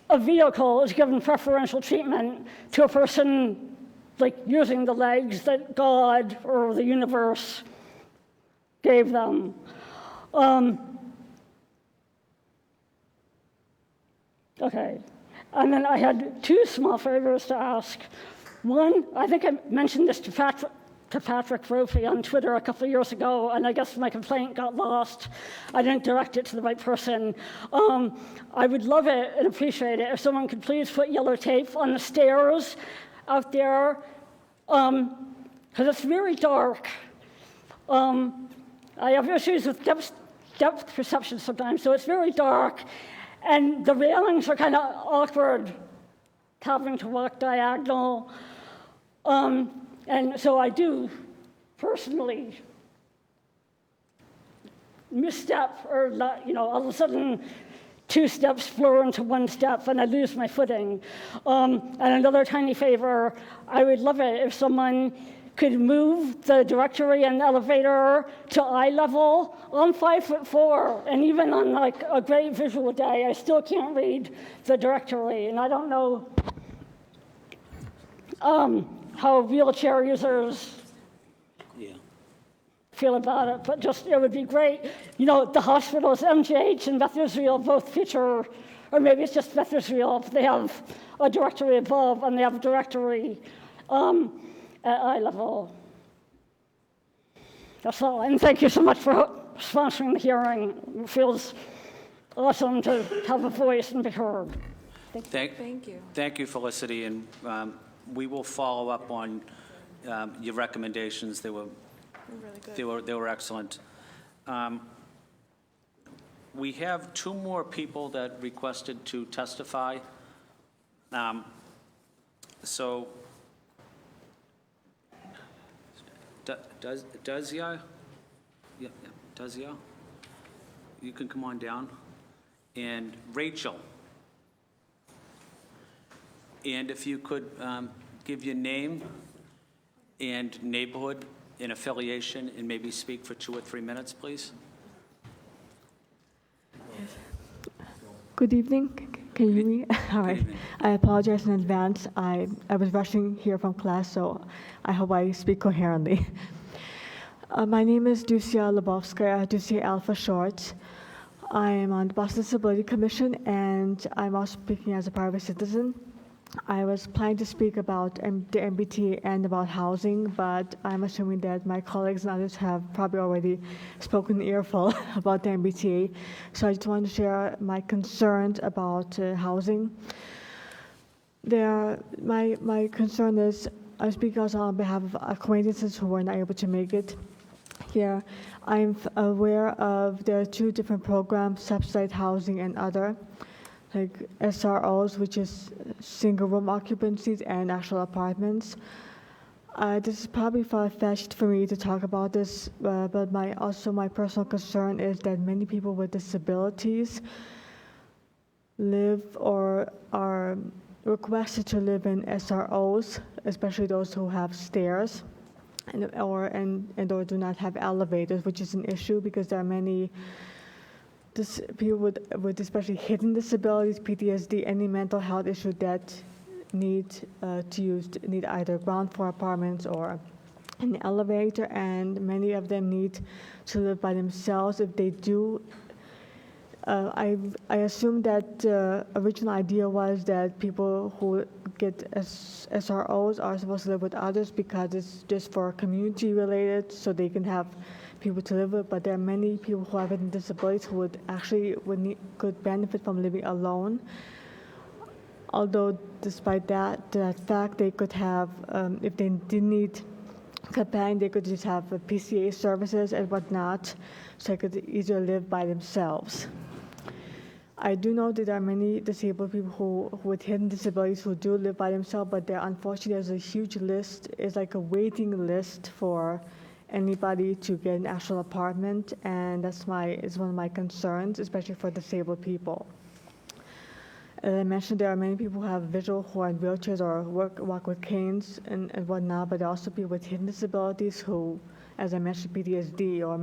a vehicle is given preferential treatment to a person like using the legs that God or the universe gave them. Okay, and then I had 2 small favors to ask. One, I think I mentioned this to Patrick Brophy on Twitter a couple of years ago, and I guess my complaint got lost. I didn't direct it to the right person. I would love it and appreciate it if someone could please put yellow tape on the stairs out there, because it's very dark. I have issues with depth perception sometimes, so it's very dark, and the railings are kind of awkward, having to walk diagonal. And so I do personally misstep, or all of a sudden 2 steps blur into 1 step and I lose my footing. And another tiny favor, I would love it if someone could move the directory and elevator to eye level. I'm 5'4", and even on like a great visual day, I still can't read the directory, and I don't know how wheelchair users feel about it, but just it would be great. The hospitals, MGH and Beth Israel, both feature, or maybe it's just Beth Israel, they have a directory above and they have a directory at eye level. That's all, and thank you so much for sponsoring the hearing. It feels awesome to have a voice and be heard. Thank you. Thank you, Felicity, and we will follow up on your recommendations. They were Really good. they were excellent. We have 2 more people that requested to testify. So, Dazia? Yeah, Dazia? You can come on down. And Rachel. And if you could give your name and neighborhood and affiliation and maybe speak for 2 or 3 minutes, please. Good evening. Can you hear me? All right. I apologize in advance. I was rushing here from class, so I hope I speak coherently. My name is Dusia Lebowska, Dusia Alpha Short. I am on the Boston Disability Commission, and I'm also speaking as a private citizen. I was planning to speak about the MBTA and about housing, but I'm assuming that my colleagues and others have probably already spoken earful about the MBTA. So I just want to share my concerns about housing. My concern is, I speak also on behalf of acquaintances who were not able to make it here. I'm aware of there are 2 different programs, subsidized housing and other, like SROs, which is single room occupancies, and actual apartments. This is probably far-fetched for me to talk about this, but my personal concern is that many people with disabilities live or are requested to live in SROs, especially those who have stairs or do not have elevators, which is an issue because there are many people with especially hidden disabilities, PTSD, any mental health issue that need either ground floor apartments or an elevator, and many of them need to live by themselves. If they do, I assume that the original idea was that people who get SROs are supposed to live with others because it's just for community related, so they can have people to live with, but there are many people who have hidden disabilities who could benefit from living alone. Although, despite that fact, they could have, if they didn't need companion, they could just have PCA services and whatnot, so they could easily live by themselves. I do know that there are many disabled people who with hidden disabilities who do live by themselves, but unfortunately there's a huge list. It's like a waiting list for anybody to get an actual apartment, and is one of my concerns, especially for disabled people. As I mentioned, there are many people who have visual, who are in wheelchairs or walk with canes and whatnot, but there are also people with hidden disabilities who, as I mentioned, PTSD or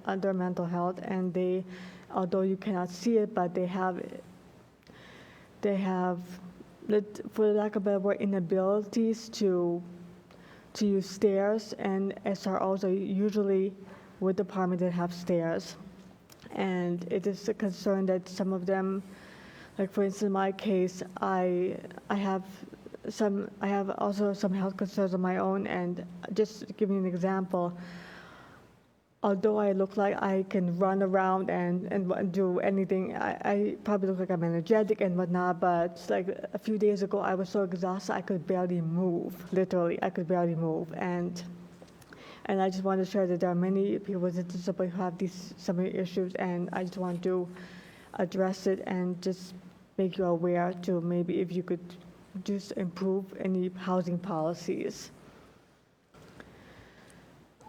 other mental health, and they, although you cannot see it, but they have, for lack of a better word, inabilities to use stairs, and SROs are usually with apartments that have stairs. And it is a concern that some of them, like for instance in my case, I have I have also some health concerns of my own, and just to give you an example, although I look like I can run around and do anything, I probably look like I'm energetic and whatnot, but like a few days ago, I was so exhausted I could barely move. Literally, I could barely move. And I just want to share that there are many people with disabilities who have these similar issues, and I just want to address it and just make you aware to maybe if you could just improve any housing policies.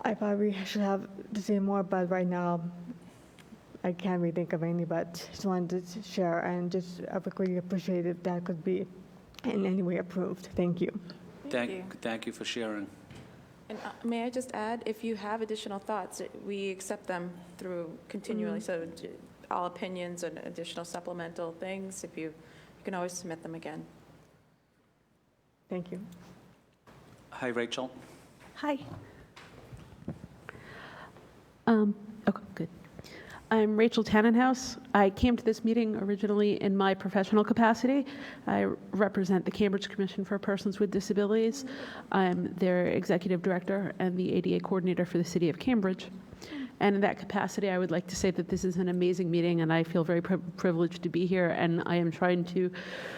I probably should have to say more, but right now I can't really think of any, but just wanted to share and just I would really appreciate if that could be in any way approved. Thank you. Thank you for sharing. And may I just add, if you have additional thoughts, we accept them through continually. So all opinions and additional supplemental things, if you can always submit them again. Thank you. Hi, Rachel. Hi. Okay, good. I'm Rachel Tannenhouse. I came to this meeting originally in my professional capacity. I represent the Cambridge Commission for Persons with Disabilities. I'm their executive director and the ADA coordinator for the city of Cambridge. And in that capacity, I would like to say that this is an amazing meeting, and I feel very privileged to be here, and I am trying to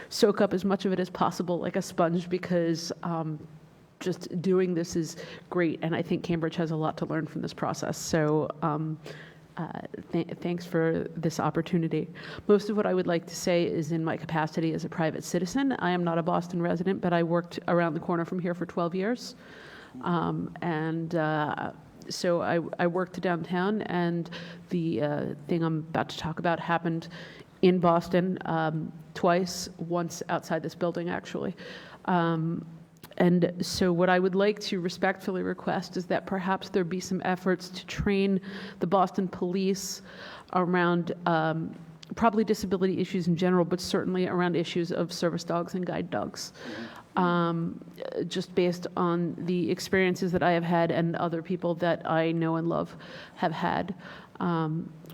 soak up as much of it as possible like a sponge, because just doing this is great, and I think Cambridge has a lot to learn from this process. So thanks for this opportunity. Most of what I would like to say is in my capacity as a private citizen. I am not a Boston resident, but I worked around the corner from here for 12 years. So I worked downtown, and the thing I'm about to talk about happened in Boston twice, once outside this building, actually. And so what I would like to respectfully request is that perhaps there be some efforts to train the Boston police around probably disability issues in general, but certainly around issues of service dogs and guide dogs. Just based on the experiences that I have had and other people that I know and love have had.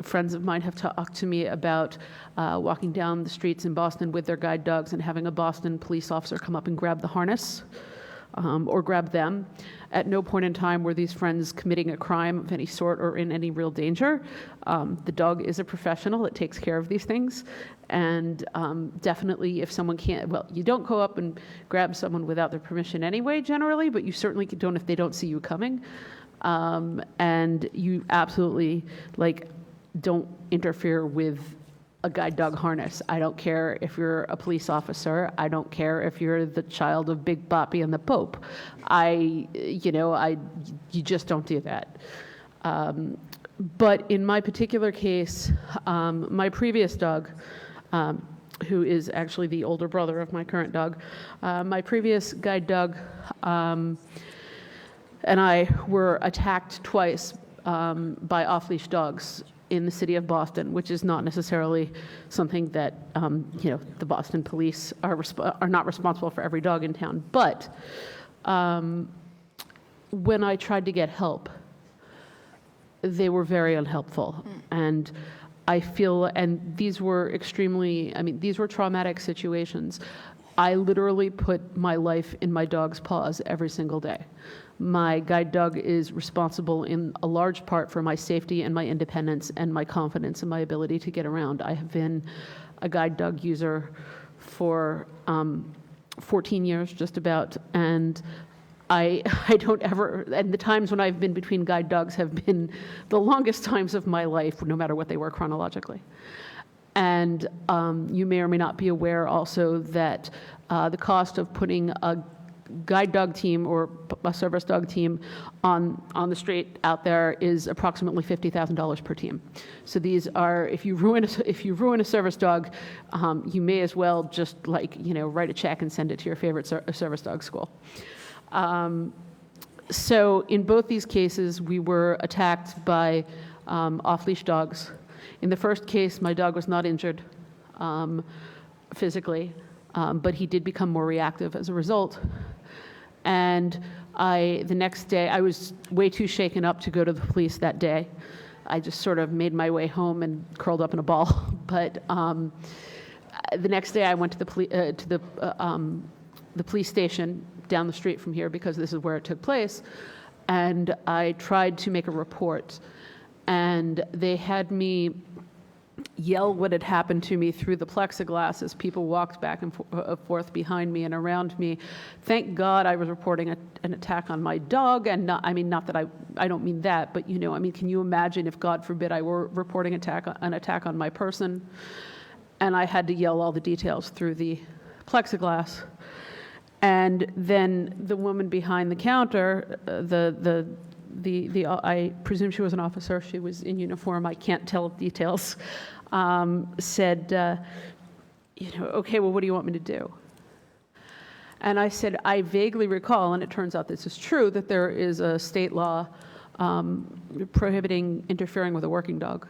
Friends of mine have talked to me about walking down the streets in Boston with their guide dogs and having a Boston police officer come up and grab the harness or grab them. At no point in time were these friends committing a crime of any sort or in any real danger. The dog is a professional that takes care of these things. And definitely if someone can't, well, you don't go up and grab someone without their permission anyway, generally, but you certainly don't if they don't see you coming. And you absolutely, don't interfere with a guide dog harness. I don't care if you're a police officer. I don't care if you're the child of Big Boppy and the Pope. You just don't do that. But in my particular case, my previous dog, who is actually the older brother of my current dog, my previous guide dog and I were attacked twice by off-leash dogs in the city of Boston, which is not necessarily something that the Boston police are not responsible for every dog in town. But when I tried to get help, they were very unhelpful, and I feel, and these were these were traumatic situations. I literally put my life in my dog's paws every single day. My guide dog is responsible in a large part for my safety and my independence and my confidence in my ability to get around. I have been a guide dog user for 14 years, just about, and I don't ever, and the times when I've been between guide dogs have been the longest times of my life, no matter what they were chronologically. And you may or may not be aware also that the cost of putting a guide dog team or a service dog team on the street out there is approximately $50,000 per team. So these are, if you ruin a service dog, you may as well just write a check and send it to your favorite service dog school. So in both these cases, we were attacked by off-leash dogs. In the first case, my dog was not injured physically, but he did become more reactive as a result. And the next day, I was way too shaken up to go to the police that day. I just sort of made my way home and curled up in a ball. But the next day, I went to the the police station down the street from here because this is where it took place, and I tried to make a report. And they had me yell what had happened to me through the plexiglass as people walked back and forth behind me and around me. Thank God I was reporting an attack on my dog, and not that I don't mean that, but can you imagine if, God forbid, I were reporting an attack on my person, and I had to yell all the details through the plexiglass. And then the woman behind the counter, I presume she was an officer, she was in uniform, I can't tell details, said, okay, well, what do you want me to do? And I said, I vaguely recall, and it turns out this is true, that there is a state law prohibiting interfering with a working dog.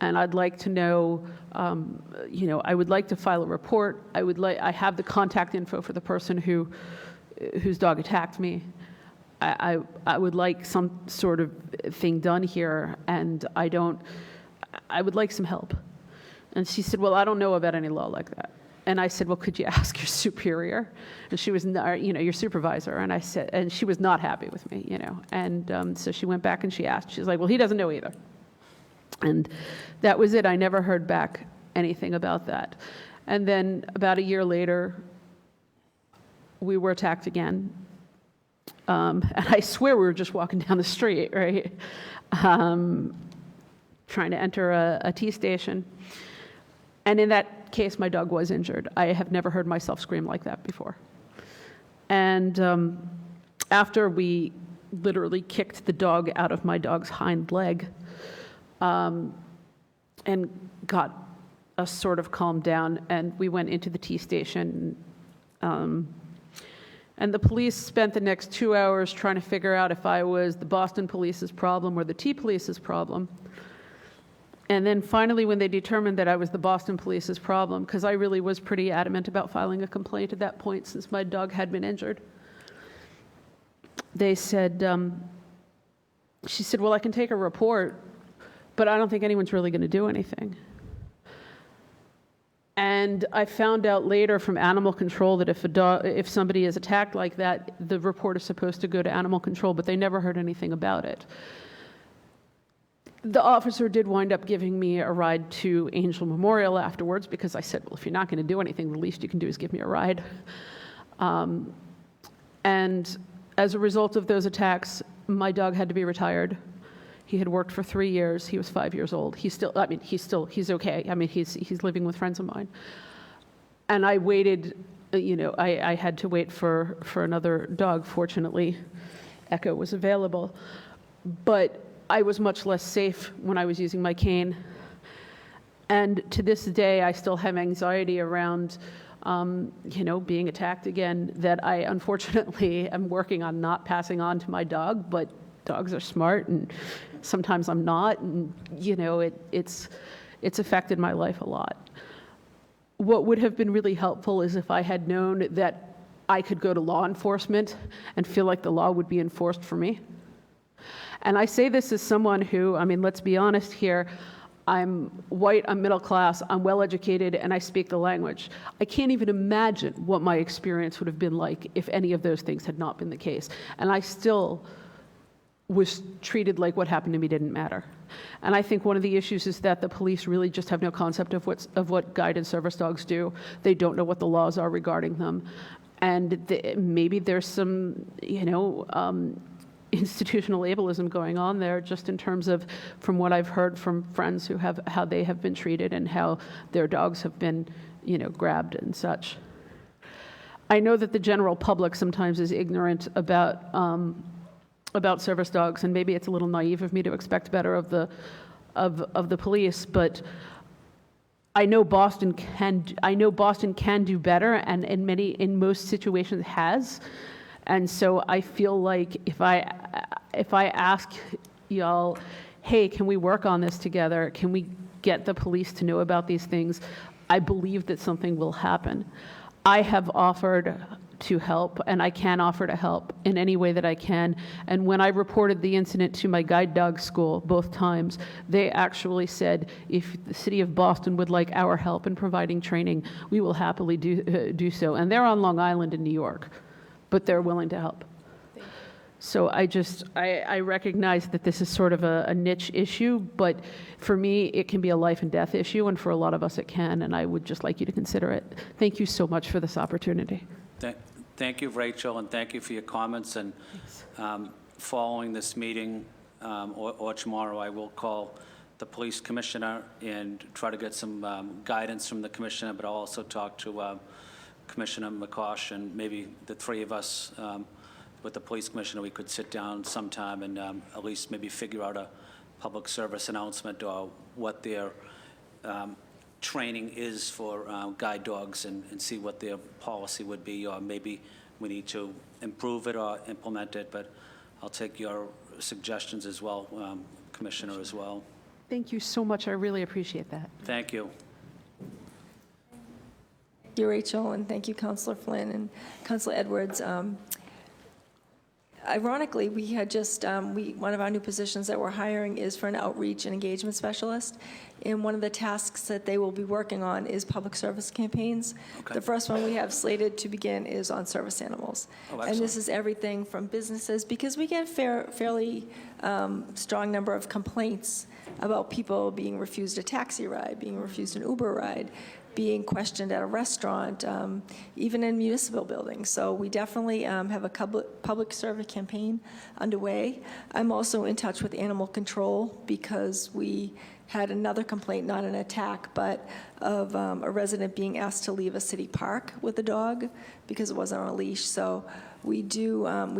And I'd like to know, I would like to file a report. I have the contact info for the person whose dog attacked me. I would like some sort of thing done here, and I would like some help. And she said, well, I don't know about any law like that. And I said, well, could you ask your superior? And she was, your supervisor. And I said, and she was not happy with me, And so she went back and she asked. She's like, well, he doesn't know either. And that was it. I never heard back anything about that. And then about a year later, we were attacked again. And I swear we were just walking down the street, right? Trying to enter a T station. And in that case, my dog was injured. I have never heard myself scream like that before. And after we literally kicked the dog out of my dog's hind leg, and got us sort of calmed down, and we went into the T station. And the police spent the next 2 hours trying to figure out if I was the Boston police's problem or the T police's problem. And then finally, when they determined that I was the Boston police's problem, because I really was pretty adamant about filing a complaint at that point since my dog had been injured, they said, she said, well, I can take a report, but I don't think anyone's really going to do anything. And I found out later from animal control that if somebody is attacked like that, the report is supposed to go to animal control, but they never heard anything about it. The officer did wind up giving me a ride to Angel Memorial afterwards because I said, well, if you're not going to do anything, the least you can do is give me a ride. And as a result of those attacks, my dog had to be retired. He had worked for 3 years. He was 5 years old. He's okay. He's living with friends of mine. And I waited, I had to wait for another dog. Fortunately, Echo was available. But I was much less safe when I was using my cane. And to this day, I still have anxiety around, being attacked again, that I unfortunately am working on not passing on to my dog, but dogs are smart, and sometimes I'm not, and it's affected my life a lot. What would have been really helpful is if I had known that I could go to law enforcement and feel like the law would be enforced for me. And I say this as someone who, let's be honest here, I'm white, I'm middle class, I'm well educated, and I speak the language. I can't even imagine what my experience would have been like if any of those things had not been the case. And I still was treated like what happened to me didn't matter. And I think one of the issues is that the police really just have no concept of what guide and service dogs do. They don't know what the laws are regarding them. And maybe there's some, institutional ableism going on there, just in terms of, from what I've heard from friends who have, how they have been treated and how their dogs have been, grabbed and such. I know that the general public sometimes is ignorant about service dogs, and maybe it's a little naive of me to expect better of the police, but I know Boston can do better, and in most situations has. And so I feel like if I ask y'all, hey, can we work on this together? Can we get the police to know about these things? I believe that something will happen. I have offered to help, and I can offer to help in any way that I can. And when I reported the incident to my guide dog school both times, they actually said, if the city of Boston would like our help in providing training, we will happily do so. And they're on Long Island in New York, but they're willing to help. So I recognize that this is sort of a niche issue, but for me, it can be a life and death issue, and for a lot of us it can, and I would just like you to consider it. Thank you so much for this opportunity. Thank you, Rachel, and thank you for your comments. And following this meeting or tomorrow, I will call the police commissioner and try to get some guidance from the commissioner, but I'll also talk to Commissioner McCosh, and maybe the three of us with the police commissioner, we could sit down sometime and at least maybe figure out a public service announcement or what their training is for guide dogs, and see what their policy would be, or maybe we need to improve it or implement it. But I'll take your suggestions as well, Commissioner, as well. Thank you so much. I really appreciate that. Thank you. Thank you, Rachel, and thank you, Councilor Flynn and Councilor Edwards. Ironically, we had just, one of our new positions that we're hiring is for an outreach and engagement specialist. And one of the tasks that they will be working on is public service campaigns. Okay. The first one we have slated to begin is on service animals. Oh, and this is everything from businesses, because we get a fairly strong number of complaints about people being refused a taxi ride, being refused an Uber ride, being questioned at a restaurant, even in municipal buildings. So we definitely have a public service campaign underway. I'm also in touch with animal control, because we had another complaint, not an attack, but of a resident being asked to leave a city park with a dog because it wasn't on a leash. So we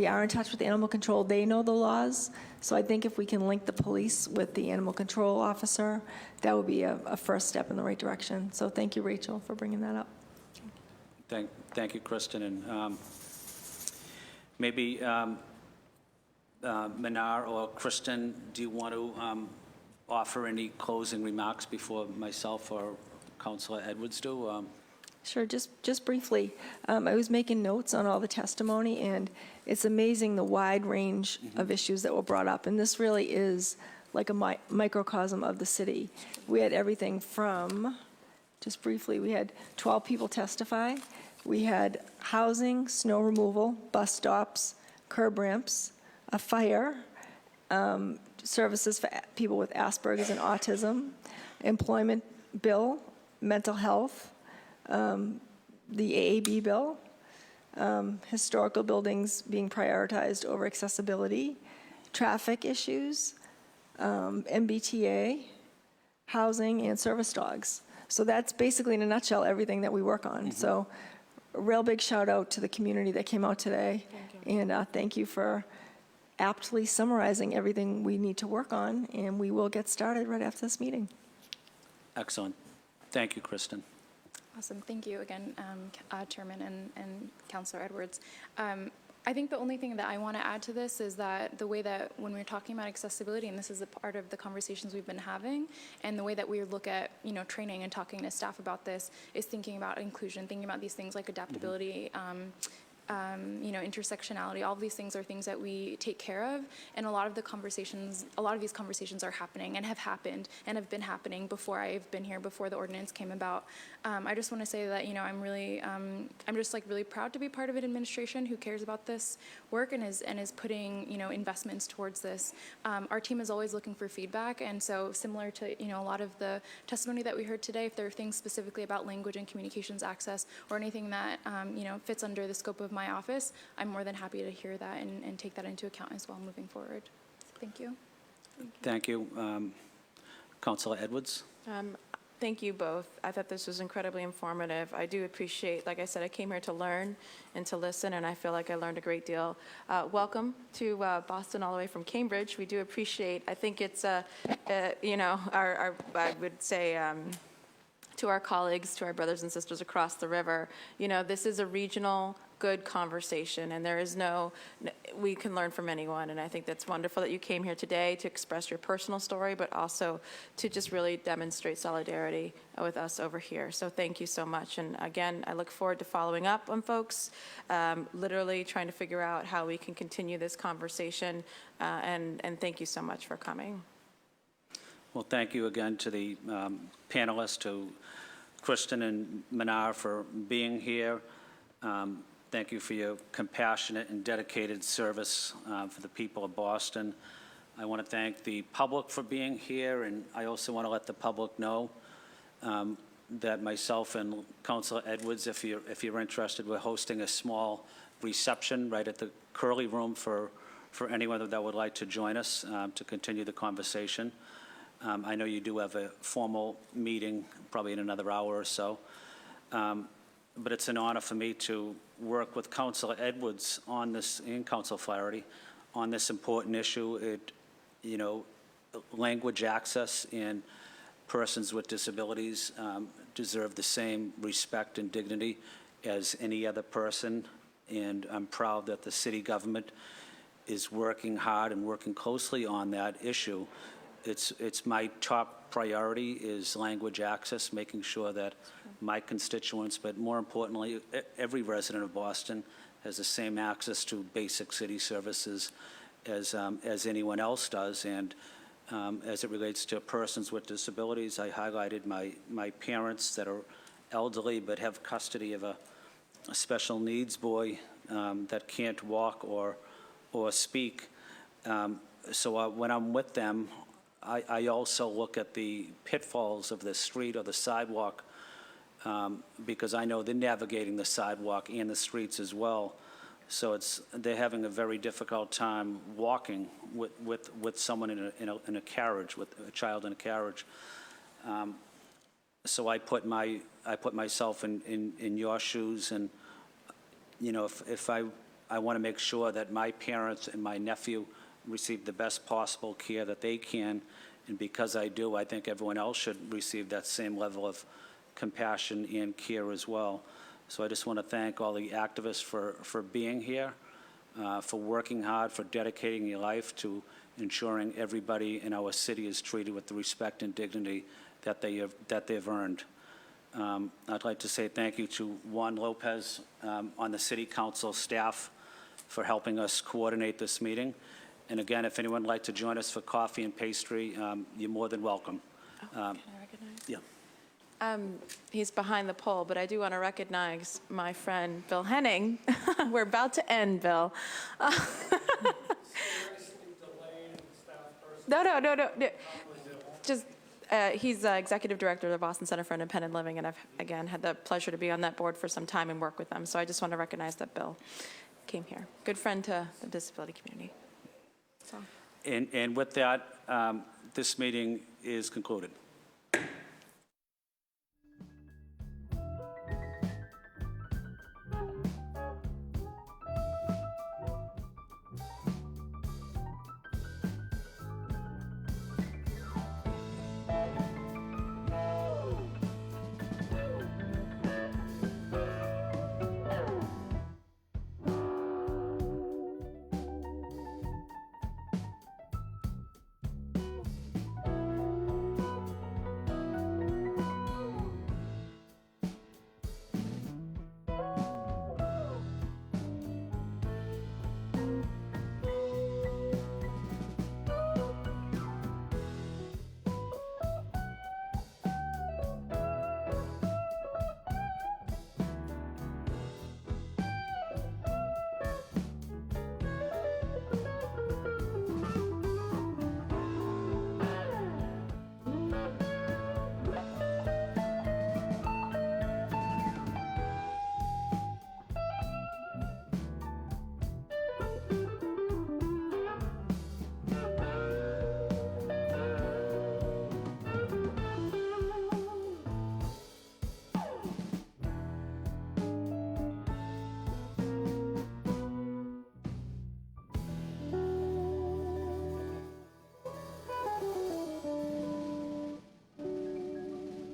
are in touch with animal control. They know the laws. So I think if we can link the police with the animal control officer, that would be a first step in the right direction. So thank you, Rachel, for bringing that up. Thank you, Kristen. And maybe Manar or Kristen, do you want to offer any closing remarks before myself or Councilor Edwards do? Sure, just briefly. I was making notes on all the testimony, and it's amazing the wide range of issues that were brought up. And this really is like a microcosm of the city. We had everything from, just briefly, we had 12 people testify. We had housing, snow removal, bus stops, curb ramps, a fire, services for people with Asperger's and autism, employment bill, mental health, the AAB bill, historical buildings being prioritized over accessibility, traffic issues, MBTA, housing, and service dogs. So that's basically, in a nutshell, everything that we work on. So a real big shout out to the community that came out today. And thank you for aptly summarizing everything we need to work on, and we will get started right after this meeting. Excellent. Thank you, Kristen. Awesome. Thank you again, Chairman and Councilor Edwards. I think the only thing that I want to add to this is that the way that when we're talking about accessibility, and this is a part of the conversations we've been having, and the way that we look at, training and talking to staff about this, is thinking about inclusion, thinking about these things like adaptability, intersectionality. All of these things are things that we take care of, and a lot of these conversations are happening and have happened and have been happening before I've been here, before the ordinance came about. I just want to say that I'm just really proud to be part of an administration who cares about this work and is putting investments towards this. Our team is always looking for feedback, and so similar to a lot of the testimony that we heard today, if there are things specifically about language and communications access or anything that fits under the scope of my office, I'm more than happy to hear that and take that into account as well moving forward. Thank you. Thank you. Councilor Edwards? Thank you both. I thought this was incredibly informative. I do appreciate, like I said, I came here to learn and to listen, and I feel like I learned a great deal. Welcome to Boston all the way from Cambridge. We do appreciate, I think it's, I would say, to our colleagues, to our brothers and sisters across the river, this is a regional good conversation, and we can learn from anyone, and I think that's wonderful that you came here today to express your personal story, but also to just really demonstrate solidarity with us over here. So thank you so much, and again, I look forward to following up on folks, literally trying to figure out how we can continue this conversation, and thank you so much for coming. Well, thank you again to the panelists, to Kristen and Manar for being here. Thank you for your compassionate and dedicated service for the people of Boston. I want to thank the public for being here, and I also want to let the public know that myself and Councilor Edwards, if you're interested, we're hosting a small reception right at the Curly Room for anyone that would like to join us to continue the conversation. I know you do have a formal meeting probably in another hour or so. But it's an honor for me to work with Councilor Edwards on this, and Councilor Flaherty, on this important issue. Language access and persons with disabilities deserve the same respect and dignity as any other person. And I'm proud that the city government is working hard and working closely on that issue. It's my top priority is language access, making sure that my constituents, but more importantly, every resident of Boston has the same access to basic city services as anyone else does. And as it relates to persons with disabilities, I highlighted my parents that are elderly but have custody of a special needs boy that can't walk or speak. So when I'm with them, I also look at the pitfalls of the street or the sidewalk because I know they're navigating the sidewalk and the streets as well. So they're having a very difficult time walking with someone in a carriage, with a child in a carriage. So I put myself in your shoes, and if I want to make sure that my parents and my nephew receive the best possible care that they can, and because I do, I think everyone else should receive that same level of compassion and care as well. So I just want to thank all the activists for being here, for working hard, for dedicating your life to ensuring everybody in our city is treated with the respect and dignity that they've earned. I'd like to say thank you to Juan Lopez on the City Council staff for helping us coordinate this meeting. And again, if anyone would like to join us for coffee and pastry, you're more than welcome. Can I recognize? Yeah. He's behind the pole, but I do want to recognize my friend, Bill Henning. We're about to end, Bill. No. Just, he's executive director of the Boston Center for Independent Living, and I've, again, had the pleasure to be on that board for some time and work with them. So I just want to recognize that Bill came here. Good friend to the disability community. So. And with that, this meeting is concluded.